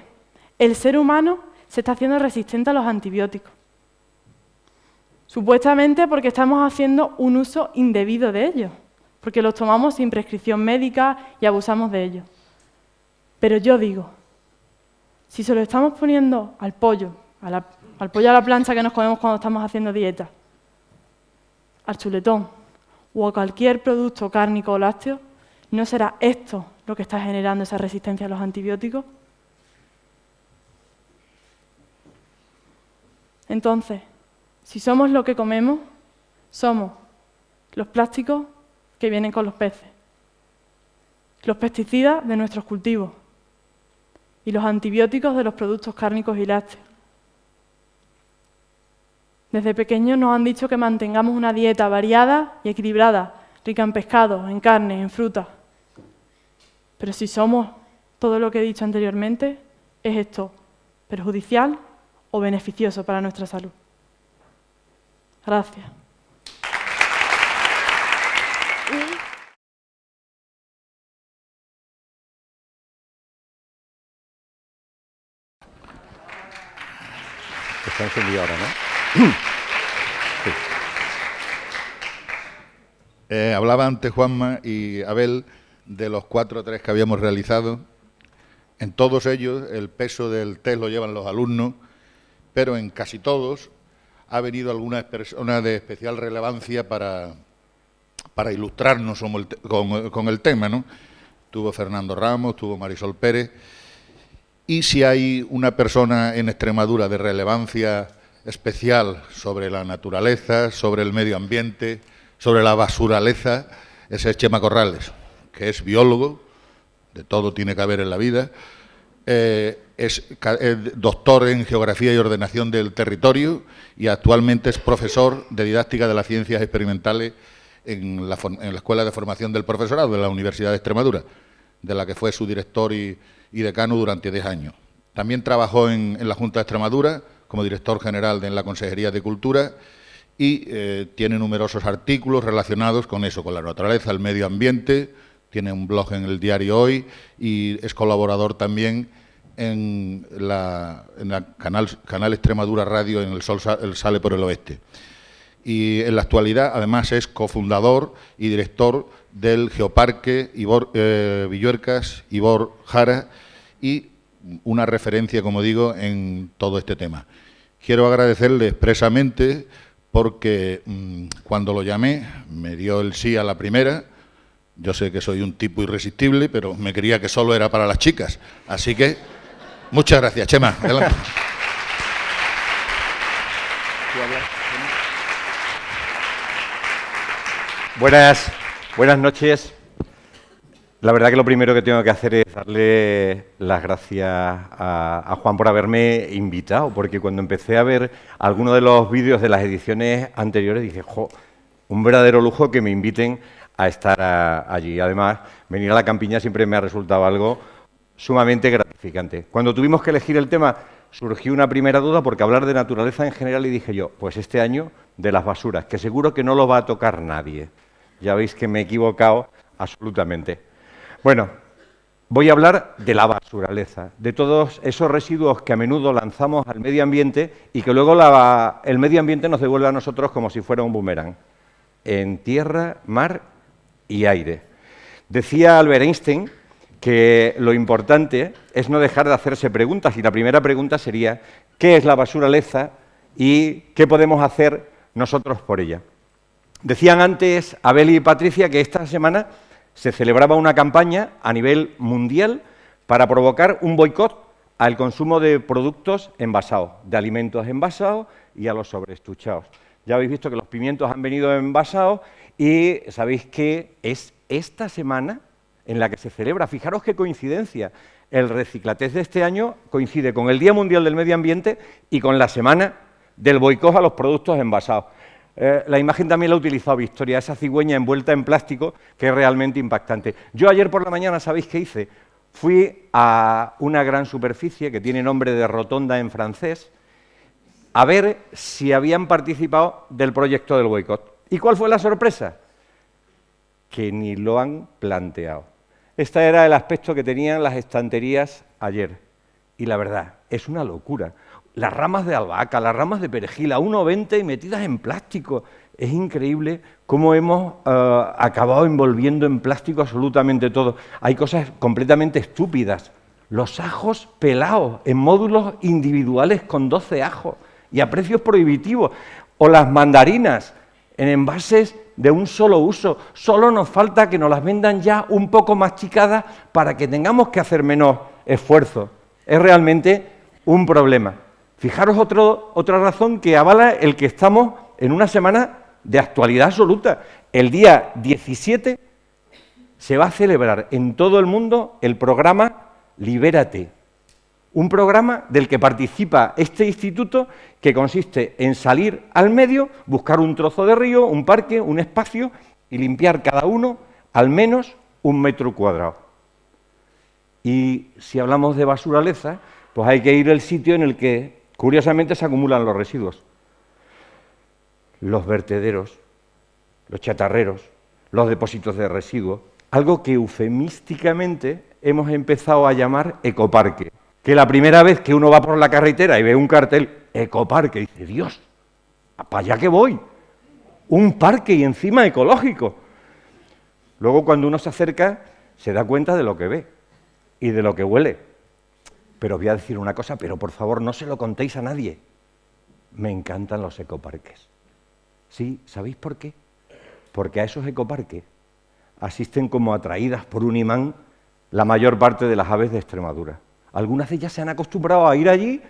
G: «El ser humano se está haciendo resistente a los antibióticos». Supuestamente porque estamos haciendo un uso indebido de ellos, porque los tomamos sin prescripción médica y abusamos de ellos. Pero yo digo, si se lo estamos poniendo al pollo a la plancha que nos comemos cuando estamos haciendo dieta, al chuletón o a cualquier producto cárnico o lácteo, ¿no será esto lo que está generando esa resistencia a los antibióticos? Entonces, si somos lo que comemos, somos los plásticos que vienen con los peces, los pesticidas de nuestros cultivos y los antibióticos de los productos cárnicos y lácteos. Desde pequeños nos han dicho que mantengamos una dieta variada y equilibrada, rica en pescado, en carne, en fruta. Pero si somos todo lo que he dicho anteriormente, ¿es esto perjudicial o beneficioso para nuestra salud? Gracias.
H: Está encendido ahora, ¿no? Sí.
I: Hablaba antes Juanma y Abel de los 4 que habíamos realizado. En todos ellos el peso del test lo llevan los alumnos, pero en casi todos ha venido alguna persona de especial relevancia para ilustrarnos con el tema, ¿no? Tuvo Fernando Ramos, tuvo Marisol Pérez. Y si hay una persona en Extremadura de relevancia especial sobre la naturaleza, sobre el medio ambiente, sobre la basuraleza, ese es Chema Corrales, que es biólogo, de todo tiene que haber en la vida, es doctor en Geografía y Ordenación del Territorio y actualmente es profesor de Didáctica de las Ciencias Experimentales en la Escuela de Formación del Profesorado de la Universidad de Extremadura, de la que fue su director y decano durante 10 años. También trabajó en la Junta de Extremadura como director general en la Consejería de Cultura y tiene numerosos artículos relacionados con eso, con la naturaleza, el medio ambiente. Tiene un blog en el diario Hoy y es colaborador también en la canal Extremadura Radio en El Sol Sale por el Oeste. Y en la actualidad, además, es cofundador y director del Geoparque Villuercas Ibor Jara y una referencia, como digo, en todo este tema. Quiero agradecerle expresamente porque cuando lo llamé me dio el sí a la primera. Yo sé que soy un tipo irresistible, pero me creía que solo era para las chicas. Así que, muchas gracias, Chema. Adelante.
H: Buenas noches. La verdad que lo primero que tengo que hacer es darle las gracias a Juan por haberme invitado, porque cuando empecé a ver algunos de los vídeos de las ediciones anteriores dije, ¡jo!, un verdadero lujo que me inviten a estar allí. Además, venir a la campiña siempre me ha resultado algo sumamente gratificante. Cuando tuvimos que elegir el tema, surgió una primera duda, porque hablar de naturaleza en general, y dije yo, pues este año de las basuras, que seguro que no lo va a tocar nadie. Ya veis que me he equivocado absolutamente. Bueno, voy a hablar de la basuraleza, de todos esos residuos que a menudo lanzamos al medio ambiente y que luego el medio ambiente nos devuelve a nosotros como si fuera un boomerang, en tierra, mar y aire. Decía Albert Einstein que lo importante es no dejar de hacerse preguntas, y la primera pregunta sería, ¿qué es la basuraleza y qué podemos hacer nosotros por ella? Decían antes Abel y Patricia que esta semana se celebraba una campaña a nivel mundial para provocar un boicot al consumo de productos envasados, de alimentos envasados y a los sobreestuchados. Ya habéis visto que los pimientos han venido envasados y sabéis que es esta semana en la que se celebra, fijaros qué coincidencia, el Reciclatez de este año coincide con el Día Mundial del Medio Ambiente y con la semana del boicot a los productos envasados. La imagen también la ha utilizado Victoria, esa cigüeña envuelta en plástico, que es realmente impactante. Yo ayer por la mañana, ¿sabéis qué hice? Fui a una gran superficie que tiene nombre de rotonda en francés, a ver si habían participado del proyecto del boicot. ¿Y cuál fue la sorpresa? Que ni lo han planteado. Este era el aspecto que tenían las estanterías ayer. Y la verdad, es una locura. Las ramas de albahaca, las ramas de perejil a 1,20 y metidas en plástico. Es increíble cómo hemos acabado envolviendo en plástico absolutamente todo. Hay cosas completamente estúpidas. Los ajos pelados en módulos individuales con 12 ajos y a precios prohibitivos. O las mandarinas en envases de un solo uso. Solo nos falta que nos las vendan ya un poco masticadas para que tengamos que hacer menos esfuerzo. Es realmente un problema. Fijaros otra razón que avala el que estamos en una semana de actualidad absoluta. El día 17 se va a celebrar en todo el mundo el programa Libérate, un programa del que participa este instituto que consiste en salir al medio, buscar un trozo de río, un parque, un espacio y limpiar cada uno al menos 1 metro cuadrado. Y si hablamos de basuraleza, pues hay que ir al sitio en el que curiosamente se acumulan los residuos. Los vertederos, los chatarreros, los depósitos de residuos, algo que eufemísticamente hemos empezado a llamar ecoparque. Que la primera vez que uno va por la carretera y ve un cartel ecoparque. Y dice, Dios, para allá que voy. Un parque y encima ecológico. Luego cuando uno se acerca se da cuenta de lo que ve y de lo que huele. Pero voy a decir una cosa, pero por favor no se lo contéis a nadie. Me encantan los ecoparques. Sí, ¿sabéis por qué? Porque a esos ecoparques asisten como atraídas por un imán la mayor parte de las aves de Extremadura. Algunas de ellas se han acostumbrado a ir allí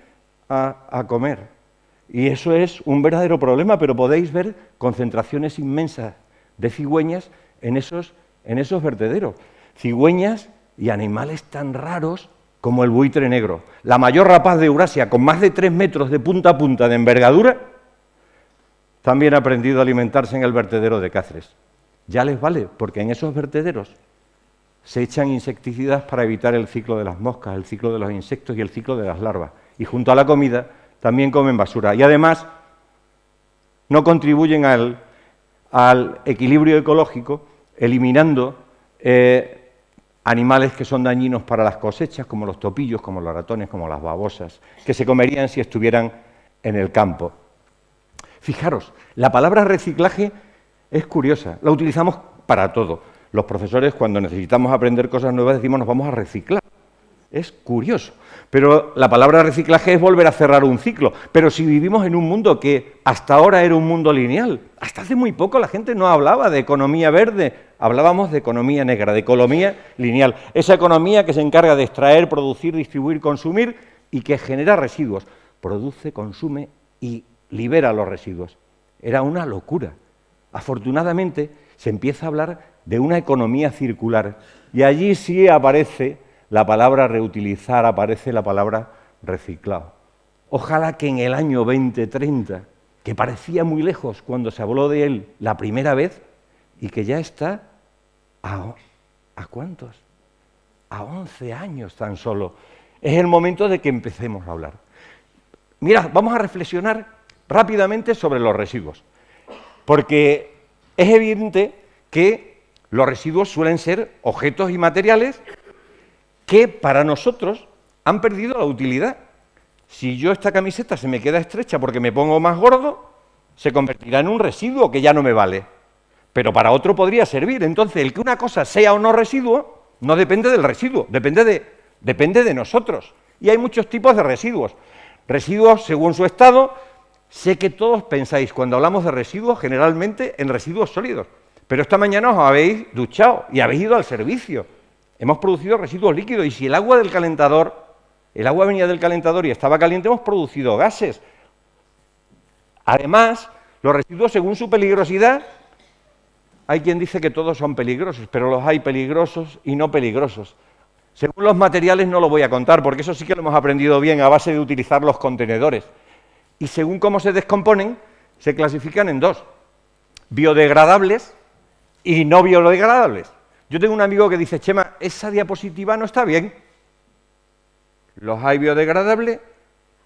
H: a comer. Y eso es un verdadero problema, pero podéis ver concentraciones inmensas de cigüeñas en esos vertederos. Cigüeñas y animales tan raros como el buitre negro. La mayor rapaz de Eurasia, con más de 3 metros de punta a punta de envergadura, también ha aprendido a alimentarse en el vertedero de Cáceres. Ya les vale, porque en esos vertederos se echan insecticidas para evitar el ciclo de las moscas, el ciclo de los insectos y el ciclo de las larvas. Y junto a la comida también comen basura. Y además no contribuyen al equilibrio ecológico, eliminando animales que son dañinos para las cosechas, como los topillos, como los ratones, como las babosas, que se comerían si estuvieran en el campo. Fijaros, la palabra reciclaje es curiosa, la utilizamos para todo. Los profesores, cuando necesitamos aprender cosas nuevas, decimos nos vamos a reciclar. Es curioso. Pero la palabra reciclaje es volver a cerrar un ciclo. Pero si vivimos en un mundo que hasta ahora era un mundo lineal, hasta hace muy poco la gente no hablaba de economía verde, hablábamos de economía negra, de economía lineal. Esa economía que se encarga de extraer, producir, distribuir, consumir y que genera residuos. Produce, consume y libera los residuos. Era una locura. Afortunadamente se empieza a hablar de una economía circular y allí sí aparece la palabra reutilizar, aparece la palabra reciclado. Ojalá que en el año 2030, que parecía muy lejos cuando se habló de él la primera vez, y que ya está ¿a cuántos? A 11 años tan solo. Es el momento de que empecemos a hablar. Mirad, vamos a reflexionar rápidamente sobre los residuos, porque es evidente que los residuos suelen ser objetos y materiales que para nosotros han perdido la utilidad. Si yo esta camiseta se me queda estrecha porque me pongo más gordo, se convertirá en un residuo que ya no me vale. Pero para otro podría servir. Entonces, el que una cosa sea o no residuo, no depende del residuo, depende de nosotros. Y hay muchos tipos de residuos. Residuos según su estado. Sé que todos pensáis, cuando hablamos de residuos, generalmente en residuos sólidos. Pero esta mañana os habéis duchado y habéis ido al servicio. Hemos producido residuos líquidos y si el agua venía del calentador y estaba caliente, hemos producido gases. Además, los residuos, según su peligrosidad, hay quien dice que todos son peligrosos, pero los hay peligrosos y no peligrosos. Según los materiales no lo voy a contar, porque eso sí que lo hemos aprendido bien a base de utilizar los contenedores. Y según cómo se descomponen, se clasifican en dos: biodegradables y no biodegradables. Yo tengo un amigo que dice, Chema, esa diapositiva no está bien. Los hay biodegradables,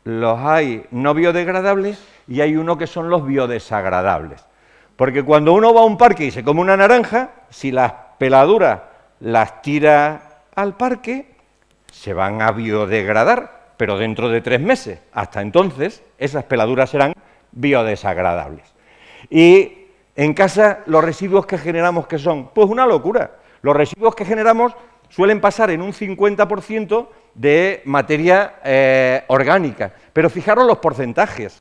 H: los hay no biodegradables y hay uno que son los biodesagradables. Porque cuando uno va a un parque y se come una naranja, si las peladuras las tira al parque, se van a biodegradar, pero dentro de 3 meses. Hasta entonces, esas peladuras serán biodesagradables. Y en casa, los residuos que generamos, ¿qué son? Pues una locura. Los residuos que generamos suelen pasar en un 50% de materia orgánica. Pero fijaros los porcentajes.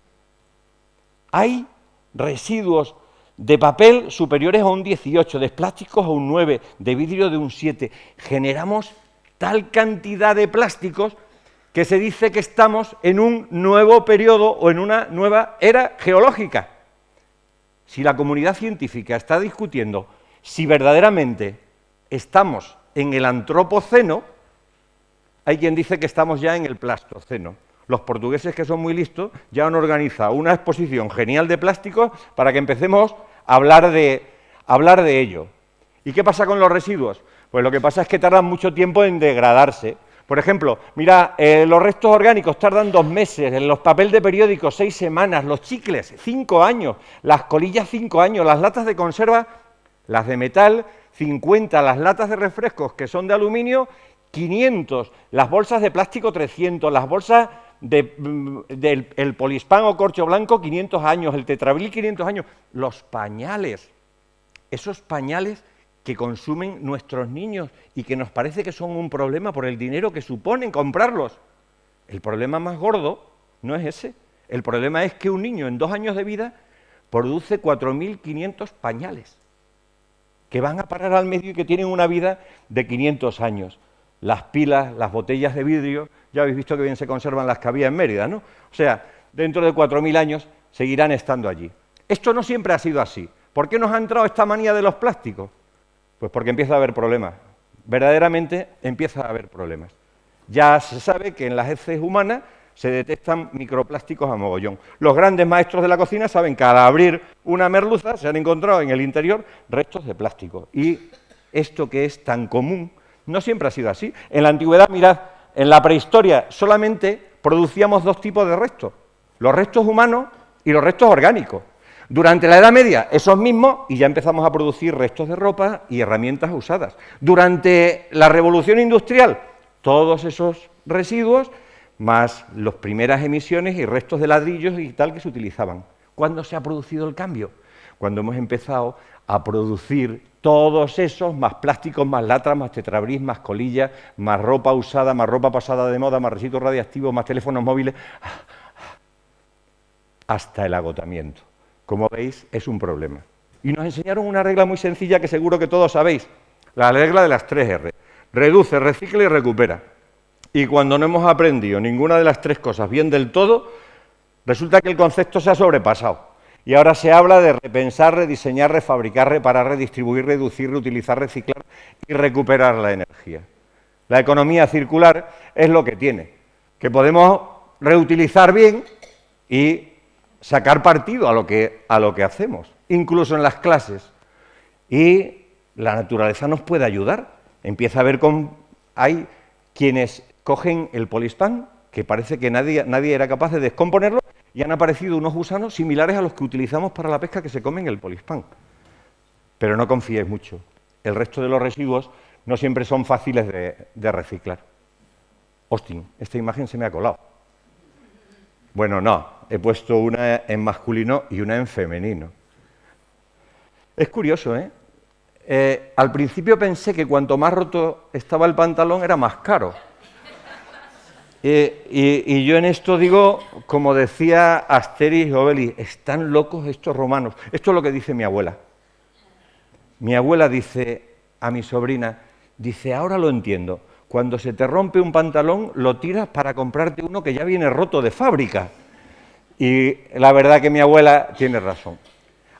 H: Hay residuos de papel superiores a un 18, de plásticos a un 9, de vidrio de un 7. Generamos tal cantidad de plásticos que se dice que estamos en un nuevo periodo o en una nueva era geológica. Si la comunidad científica está discutiendo si verdaderamente estamos en el antropoceno, hay quien dice que estamos ya en el plastoceno. Los portugueses, que son muy listos, ya han organizado una exposición genial de plásticos para que empecemos a hablar de ello. ¿Y qué pasa con los residuos? Pues lo que pasa es que tardan mucho tiempo en degradarse. Por ejemplo, mira, los restos orgánicos tardan 2 meses, en los papel de periódicos 6 semanas, los chicles 5 años, las colillas 5 años, las latas de conserva, las de metal 50, las latas de refrescos que son de aluminio 500, las bolsas de plástico 300, las bolsas del Polispán o corcho blanco 500 años, el Tetrabril 500 años, los pañales, esos pañales que consumen nuestros niños y que nos parece que son un problema por el dinero que suponen comprarlos. El problema más gordo no es ese, el problema es que un niño en 2 años de vida produce 4.500 pañales que van a parar al medio y que tienen una vida de 500 años. Las pilas, las botellas de vidrio, ya habéis visto que bien se conservan las que había en Mérida, ¿no? O sea, dentro de 4.000 años seguirán estando allí. Esto no siempre ha sido así. ¿Por qué nos ha entrado esta manía de los plásticos? Pues porque empieza a haber problemas. Verdaderamente empieza a haber problemas. Ya se sabe que en las heces humanas se detectan microplásticos a mogollón. Los grandes maestros de la cocina saben que al abrir una merluza se han encontrado en el interior restos de plástico. Y esto que es tan común no siempre ha sido así. En la antigüedad, mirad, en la prehistoria solamente producíamos 2 tipos de restos, los restos humanos y los restos orgánicos. Durante la Edad Media, esos mismos, y ya empezamos a producir restos de ropa y herramientas usadas. Durante la Revolución Industrial, todos esos residuos, más las primeras emisiones y restos de ladrillos y tal que se utilizaban. ¿Cuándo se ha producido el cambio? Cuando hemos empezado a producir todos esos, más plásticos, más latras, más tetrabril, más colillas, más ropa usada, más ropa pasada de moda, más residuos radiactivos, más teléfonos móviles, hasta el agotamiento. Como veis, es un problema. Y nos enseñaron una regla muy sencilla que seguro que todos sabéis, la regla de las 3 R. Reduce, recicla y recupera. Y cuando no hemos aprendido ninguna de las 3 cosas bien del todo, resulta que el concepto se ha sobrepasado. Y ahora se habla de repensar, rediseñar, refabricar, reparar, redistribuir, reducir, reutilizar, reciclar y recuperar la energía. La economía circular es lo que tiene, que podemos reutilizar bien y sacar partido a lo que hacemos, incluso en las clases. Y la naturaleza nos puede ayudar. Empieza a ver hay quienes cogen el Polispán, que parece que nadie era capaz de descomponerlo, y han aparecido unos gusanos similares a los que utilizamos para la pesca que se comen el Polispán. Pero no confíes mucho. El resto de los residuos no siempre son fáciles de reciclar. Hosting, esta imagen se me ha colado. Bueno, no, he puesto una en masculino y una en femenino. Es curioso, ¿eh? Al principio pensé que cuanto más roto estaba el pantalón era más caro. Y yo en esto digo, como decía Asterix y Obelix, están locos estos romanos. Esto es lo que dice mi abuela. Mi abuela dice a mi sobrina, dice, ahora lo entiendo, cuando se te rompe un pantalón lo tiras para comprarte uno que ya viene roto de fábrica. Y la verdad que mi abuela tiene razón.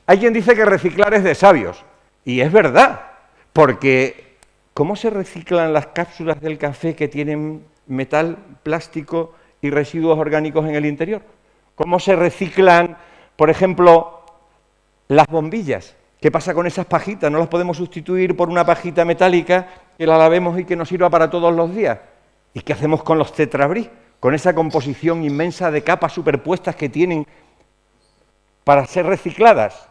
H: Hay quien dice que reciclar es de sabios, y es verdad, porque ¿cómo se reciclan las cápsulas del café que tienen metal, plástico y residuos orgánicos en el interior? ¿Cómo se reciclan, por ejemplo, las bombillas? ¿Qué pasa con esas pajitas? ¿No las podemos sustituir por una pajita metálica que la lavemos y que nos sirva para todos los días? ¿Y qué hacemos con los tetrabril? Con esa composición inmensa de capas superpuestas que tienen para ser recicladas.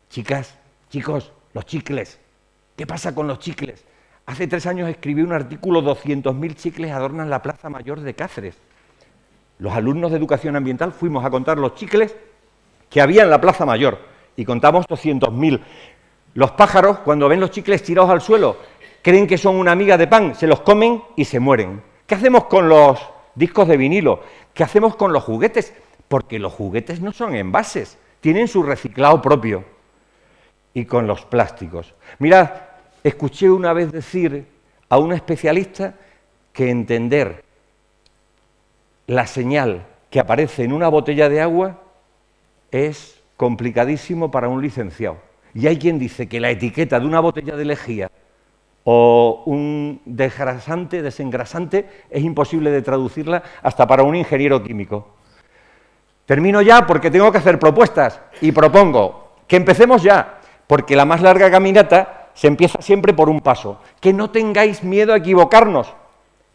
H: Chicas, chicos, los chicles. ¿Qué pasa con los chicles? Hace 3 años escribí un artículo, 200.000 chicles adornan la Plaza Mayor de Cáceres. Los alumnos de Educación Ambiental fuimos a contar los chicles que había en la Plaza Mayor y contamos 200.000. Los pájaros, cuando ven los chicles tirados al suelo, creen que son una miga de pan, se los comen y se mueren. ¿Qué hacemos con los discos de vinilo? ¿Qué hacemos con los juguetes? Porque los juguetes no son envases, tienen su reciclado propio. Y con los plásticos. Mirad, escuché una vez decir a un especialista que entender la señal que aparece en una botella de agua es complicadísimo para un licenciado. Y hay quien dice que la etiqueta de una botella de lejía o un desengrasante es imposible de traducirla hasta para un ingeniero químico. Termino ya porque tengo que hacer propuestas y propongo que empecemos ya, porque la más larga caminata se empieza siempre por un paso. Que no tengáis miedo a equivocarnos.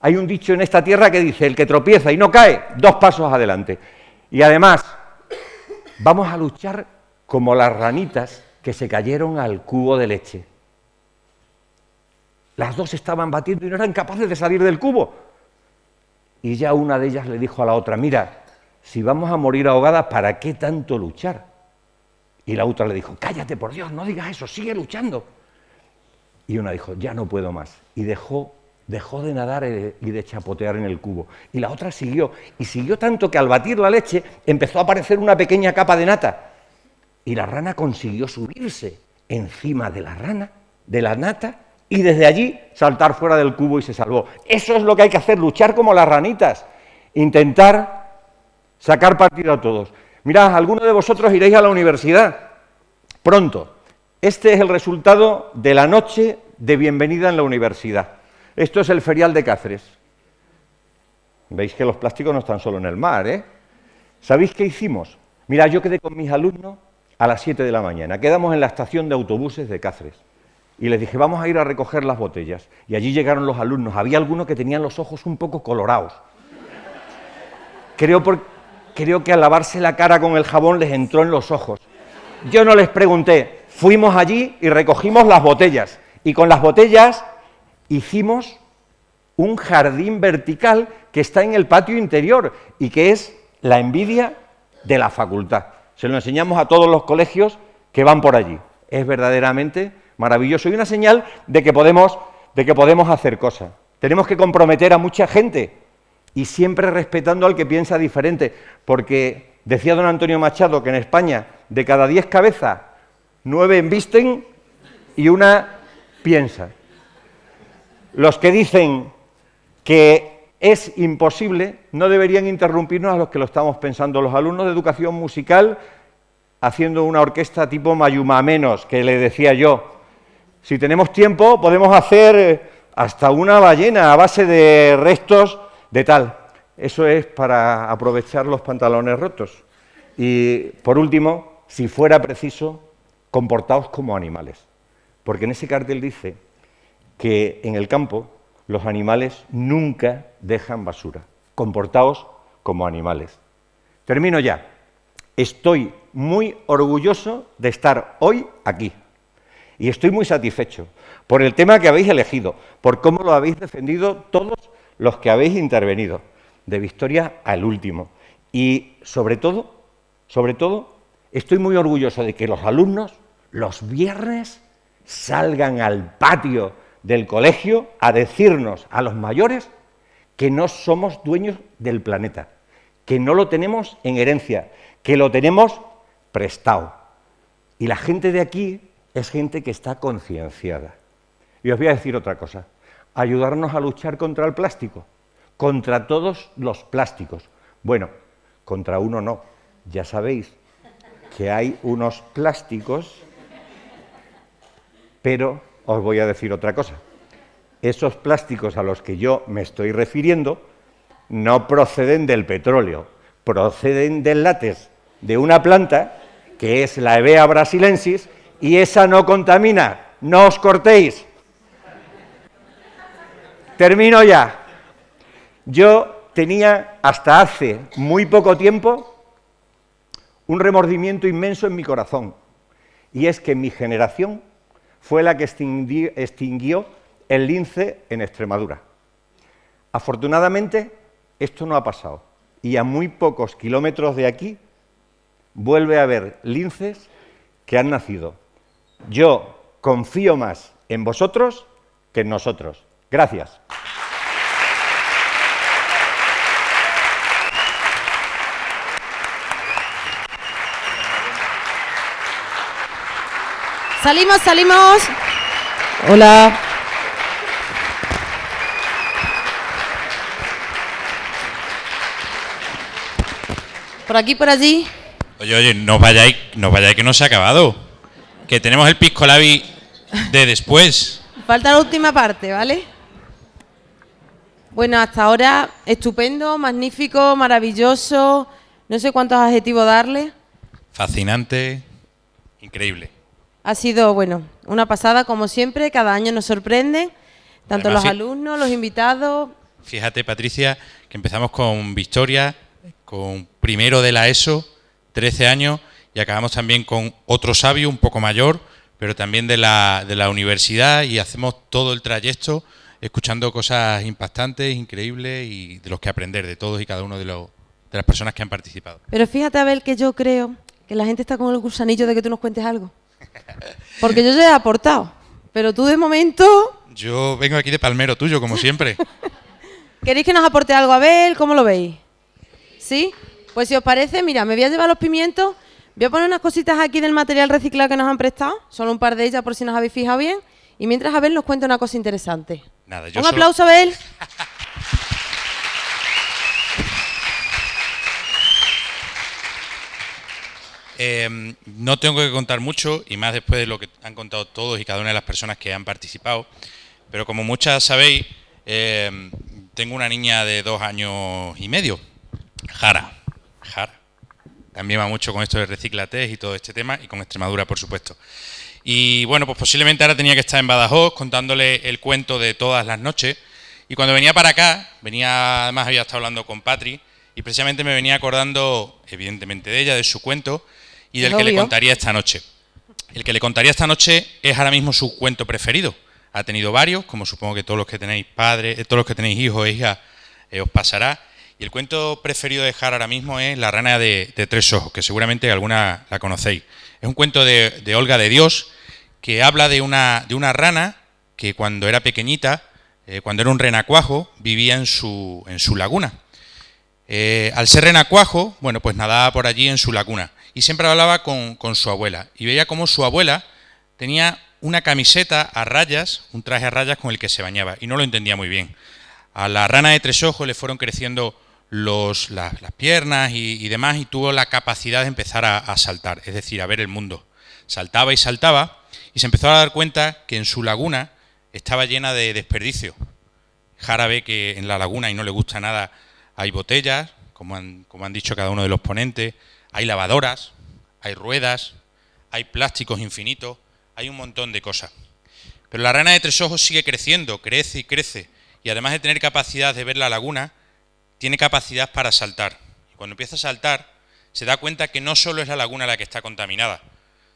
H: Hay un dicho en esta tierra que dice, el que tropieza y no cae, 2 pasos adelante. Y además, vamos a luchar como las ranitas que se cayeron al cubo de leche. Las 2 estaban batiendo y no eran capaces de salir del cubo. y ya una de ellas le dijo a la otra, mira, si vamos a morir ahogadas, ¿para qué tanto luchar? Y la otra le dijo, cállate, por Dios, no digas eso, sigue luchando. Y una dijo, ya no puedo más. Y dejó de nadar y de chapotear en el cubo. Y la otra siguió, y siguió tanto que al batir la leche empezó a aparecer una pequeña capa de nata. Y la rana consiguió subirse encima de la nata, y desde allí saltar fuera del cubo y se salvó. Eso es lo que hay que hacer, luchar como las ranitas, intentar sacar partido a todos. Mirad, algunos de vosotros iréis a la universidad pronto. Este es el resultado de la noche de bienvenida en la universidad. Esto es el ferial de Cáceres. Veis que los plásticos no están solo en el mar, ¿eh? ¿Sabéis qué hicimos? Mirad, yo quedé con mis alumnos a las 7 de la mañana. Quedamos en la estación de autobuses de Cáceres. Y les dije, vamos a ir a recoger las botellas. Y allí llegaron los alumnos. Había algunos que tenían los ojos un poco colorados. Creo que al lavarse la cara con el jabón les entró en los ojos. Yo no les pregunté. Fuimos allí y recogimos las botellas. Y con las botellas hicimos un jardín vertical que está en el patio interior y que es la envidia de la facultad. Se lo enseñamos a todos los colegios que van por allí. Es verdaderamente maravilloso y una señal de que podemos hacer cosas. Tenemos que comprometer a mucha gente y siempre respetando al que piensa diferente, porque decía don Antonio Machado que en España de cada 10 cabezas, 9 embisten y una piensa. Los que dicen que es imposible no deberían interrumpirnos a los que lo estamos pensando. Los alumnos de educación musical haciendo una orquesta tipo Mayuma Menos, que le decía yo, si tenemos tiempo podemos hacer hasta una ballena a base de restos de tal. Eso es para aprovechar los pantalones rotos. Y por último, si fuera preciso, comportaos como animales. Porque en ese cartel dice que en el campo los animales nunca dejan basura. Comportaos como animales. Termino ya. Estoy muy orgulloso de estar hoy aquí. Y estoy muy satisfecho por el tema que habéis elegido, por cómo lo habéis defendido todos los que habéis intervenido, de Victoria al último. Y sobre todo, estoy muy orgulloso de que los alumnos los viernes salgan al patio del colegio a decirnos a los mayores que no somos dueños del planeta, que no lo tenemos en herencia, que lo tenemos prestado. Y la gente de aquí es gente que está concienciada. Y os voy a decir otra cosa, ayudarnos a luchar contra el plástico, contra todos los plásticos. Bueno, contra uno no, ya sabéis que hay unos plásticos, pero os voy a decir otra cosa. Esos plásticos a los que yo me estoy refiriendo no proceden del petróleo, proceden del látex de una planta que es la Hevea brasilensis y esa no contamina. No os cortéis. Termino ya. Yo tenía hasta hace muy poco tiempo un remordimiento inmenso en mi corazón y es que mi generación fue la que extinguió el lince en Extremadura. Afortunadamente, esto no ha pasado y a muy pocos kilómetros de aquí vuelve a haber linces que han nacido. Yo confío más en vosotros que en nosotros. Gracias.
A: Salimos. Hola. Por aquí, por allí.
B: Oye, no os vayáis que no se ha acabado. Que tenemos el Pisco Labi de después.
A: Falta la última parte, ¿vale? Bueno, hasta ahora estupendo, magnífico, maravilloso. No sé cuántos adjetivos darle.
B: Fascinante, increíble.
A: Ha sido, bueno, una pasada como siempre. Cada año nos sorprenden, tanto
B: Además,
A: los alumnos, los invitados.
B: Fíjate, Patricia, que empezamos con Victoria, con primero de la ESO, 13 años, y acabamos también con otro sabio, un poco mayor, pero también de la universidad, y hacemos todo el trayecto escuchando cosas impactantes, increíbles y de los que aprender, de todos y cada uno de las personas que han participado.
A: Pero fíjate, Abel, que yo creo que la gente está con el gusanillo de que tú nos cuentes algo. Porque yo ya he aportado, pero tú de momento...
B: Yo vengo aquí de palmero tuyo, como siempre.
A: ¿Queréis que nos aporte algo, Abel? ¿Cómo lo veis? ¿Sí? Pues si os parece, mira, me voy a llevar los pimientos, voy a poner unas cositas aquí del material reciclado que nos han prestado, solo un par de ellas por si nos habéis fijado bien, y mientras Abel nos cuenta una cosa interesante.
B: Nada,
A: Un aplauso, Abel.
B: No tengo que contar mucho, y más después de lo que han contado todos y cada una de las personas que han participado, pero como muchas sabéis, tengo una niña de 2 años y medio, Jara. También va mucho con esto de Reciclatez y todo este tema, y con Extremadura, por supuesto. Y bueno, pues posiblemente ahora tenía que estar en Badajoz contándole el cuento de todas las noches, y cuando venía para acá, además había estado hablando con Patri, y precisamente me venía acordando, evidentemente, de ella, de su cuento, y del que le contaría esta noche. El que le contaría esta noche es ahora mismo su cuento preferido. Ha tenido varios, como supongo que todos los que tenéis padres, todos los que tenéis hijos e hijas, os pasará. Y el cuento preferido de Jara ahora mismo es La rana de 3 ojos, que seguramente alguna la conocéis. Es un cuento de Olga de Dios, que habla de una rana que cuando era pequeñita, cuando era un renacuajo, vivía en su laguna. Al ser renacuajo, bueno, pues nadaba por allí en su laguna y siempre hablaba con su abuela y veía cómo su abuela tenía una camiseta a rayas, un traje a rayas con el que se bañaba y no lo entendía muy bien. A la rana de 3 ojos le fueron creciendo las piernas y demás, y tuvo la capacidad de empezar a saltar, es decir, a ver el mundo. Saltaba y saltaba y se empezó a dar cuenta que en su laguna estaba llena de desperdicio. Jara ve que en la laguna, y no le gusta nada, hay botellas, como han dicho cada uno de los ponentes, hay lavadoras, hay ruedas, hay plásticos infinitos, hay un montón de cosas. Pero la rana de 3 ojos sigue creciendo, crece y crece, y además de tener capacidad de ver la laguna, tiene capacidad para saltar. Y cuando empieza a saltar, se da cuenta que no solo es la laguna la que está contaminada,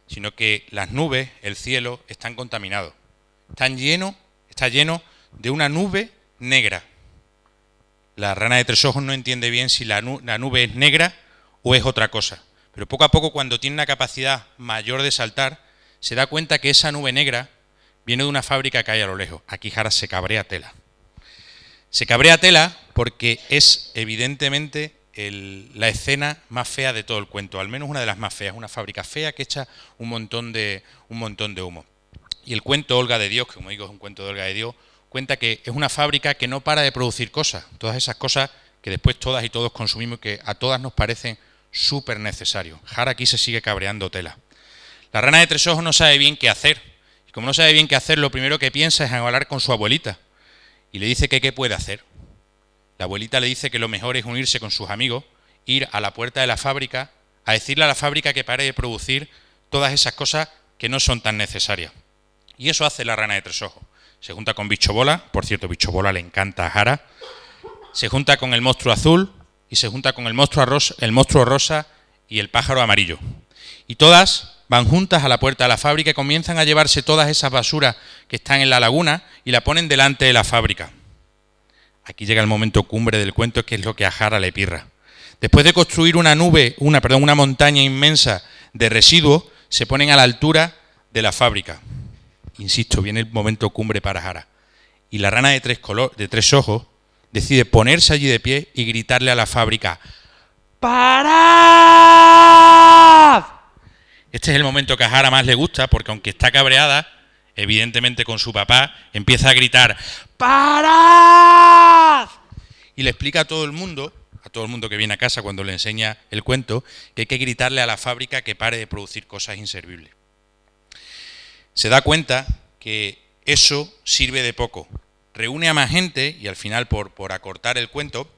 B: sino que las nubes, el cielo, están contaminados. Está lleno de una nube negra. La rana de 3 ojos no entiende bien si la nube es negra o es otra cosa. Pero poco a poco, cuando tiene una capacidad mayor de saltar, se da cuenta que esa nube negra viene de una fábrica que hay a lo lejos. Aquí Jara se cabrea tela. Se cabrea tela porque es evidentemente la escena más fea de todo el cuento, al menos una de las más feas, una fábrica fea que echa un montón de humo. Y el cuento Olga de Dios, que como digo es un cuento de Olga de Dios, cuenta que es una fábrica que no para de producir cosas, todas esas cosas que después todas y todos consumimos y que a todas nos parecen súper necesarios. Jara aquí se sigue cabreando tela. La rana de 3 ojos no sabe bien qué hacer, y como no sabe bien qué hacer, lo primero que piensa es en hablar con su abuelita, y le dice que qué puede hacer. La abuelita le dice que lo mejor es unirse con sus amigos, ir a la puerta de la fábrica, a decirle a la fábrica que pare de producir todas esas cosas que no son tan necesarias. Y eso hace la rana de 3 ojos. Se junta con Bicho Bola, por cierto, Bicho Bola le encanta a Jara, se junta con el monstruo azul y se junta con el monstruo rosa y el pájaro amarillo. Y todas van juntas a la puerta de la fábrica y comienzan a llevarse todas esas basuras que están en la laguna y la ponen delante de la fábrica. Aquí llega el momento cumbre del cuento, que es lo que a Jara le pirra. Después de construir una montaña inmensa de residuos, se ponen a la altura de la fábrica. Insisto, viene el momento cumbre para Jara. Y la rana de 3 ojos decide ponerse allí de pie y gritarle a la fábrica: ¡Parad! Este es el momento que a Jara más le gusta, porque aunque está cabreada, evidentemente con su papá, empieza a gritar: ¡Parad! Y le explica a todo el mundo que viene a casa cuando le enseña el cuento, que hay que gritarle a la fábrica que pare de producir cosas inservibles. Se da cuenta que eso sirve de poco. Reúne a más gente y al final, por acortar el cuento,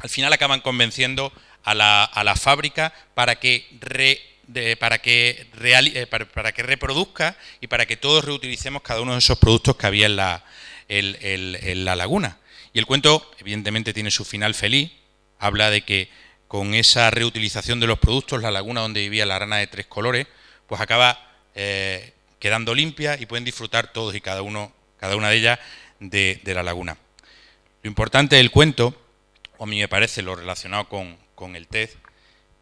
B: al final acaban convenciendo a la fábrica para que reproduzca y para que todos reutilicemos cada uno de esos productos que había en la laguna. Y el cuento, evidentemente, tiene su final feliz. Habla de que con esa reutilización de los productos, la laguna donde vivía la rana de 3 colores, pues acaba quedando limpia y pueden disfrutar todos y cada una de ellas de la laguna. Lo importante del cuento, o a mí me parece lo relacionado con el TED,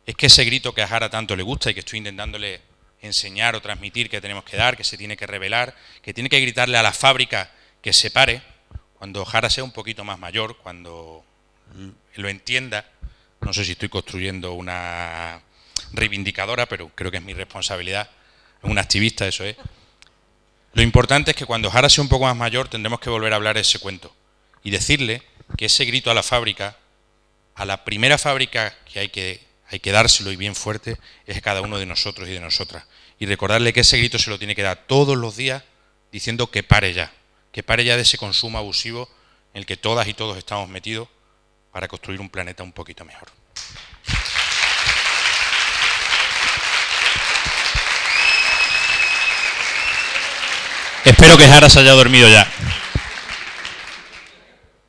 B: es que ese grito que a Jara tanto le gusta y que estoy intentándole enseñar o transmitir que tenemos que dar, que se tiene que revelar, que tiene que gritarle a la fábrica que se pare, cuando Jara sea un poquito más mayor, cuando lo entienda. No sé si estoy construyendo una reivindicadora, pero creo que es mi responsabilidad, un activista, eso es. Lo importante es que cuando Jara sea un poco más mayor tendremos que volver a hablar ese cuento y decirle que ese grito a la fábrica, a la primera fábrica que hay que dárselo y bien fuerte, es cada uno de nosotros y de nosotras. Y recordarle que ese grito se lo tiene que dar todos los días diciendo que pare ya de ese consumo abusivo en el que todas y todos estamos metidos para construir un planeta un poquito mejor. Espero que Jara se haya dormido ya.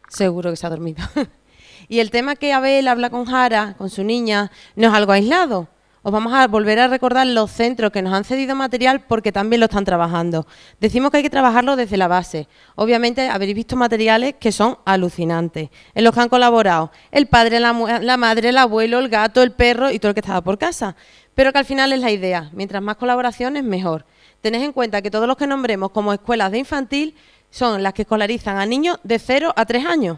A: Seguro que se ha dormido. Y el tema que Abel habla con Jara, con su niña, no es algo aislado. Os vamos a volver a recordar los centros que nos han cedido material porque también lo están trabajando. Decimos que hay que trabajarlo desde la base. Obviamente habréis visto materiales que son alucinantes, en los que han colaborado el padre, la madre, el abuelo, el gato, el perro y todo el que estaba por casa. Pero que al final es la idea. Mientras más colaboraciones, mejor. Tened en cuenta que todos los que nombremos como escuelas de infantil son las que escolarizan a niños de 0 a 3 años.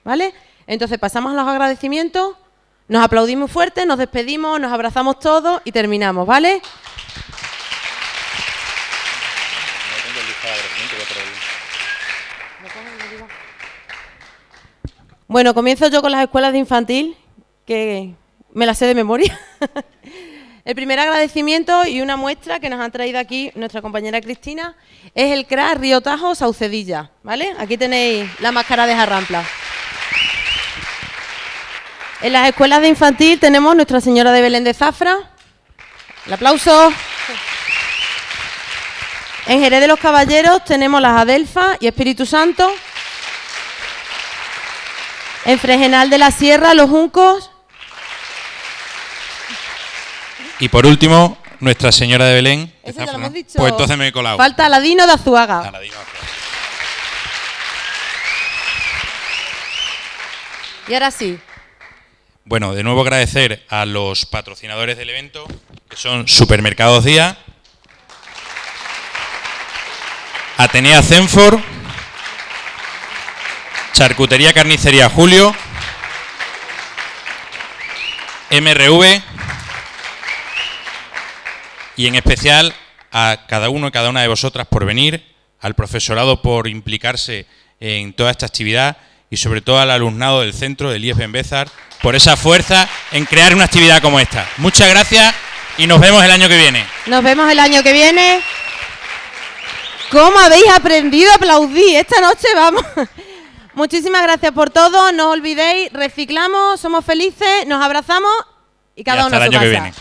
A: ¿Vale? Entonces pasamos a los agradecimientos, nos aplaudimos fuerte, nos despedimos, nos abrazamos todos y terminamos, ¿vale? Bueno, comienzo yo con las escuelas de infantil, que me las sé de memoria. El primer agradecimiento y una muestra que nos han traído aquí nuestra compañera Cristina es el CRA Río Tajo Saucedilla, ¿vale? Aquí tenéis la máscara de Jarrampla. En las escuelas de infantil tenemos Nuestra Señora de Belén de Zafra. El aplauso. En Jerez de los Caballeros tenemos las Adelfa y Espíritu Santo. En Fregenal de la Sierra, los Juncos.
B: Y por último, Nuestra Señora de Belén.
A: Eso ya lo hemos dicho.
B: Pues entonces me he colado.
A: Falta Aladino de Azuaga.
B: Aladino de Azuaga.
A: Y ahora sí.
B: Bueno, de nuevo agradecer a los patrocinadores del evento, que son Supermercados Día, Atenea Cenfor, Charcutería Carnicería Julio, MRV y en especial a cada uno y cada una de vosotras por venir, al profesorado por implicarse en toda esta actividad y sobre todo al alumnado del centro del IES Ben Bézar por esa fuerza en crear una actividad como esta. Muchas gracias y nos vemos el año que viene.
A: Nos vemos el año que viene. ¿Cómo habéis aprendido a aplaudir? Esta noche vamos. Muchísimas gracias por todo. No os olvidéis, reciclamos, somos felices, nos abrazamos y cada uno a su casa.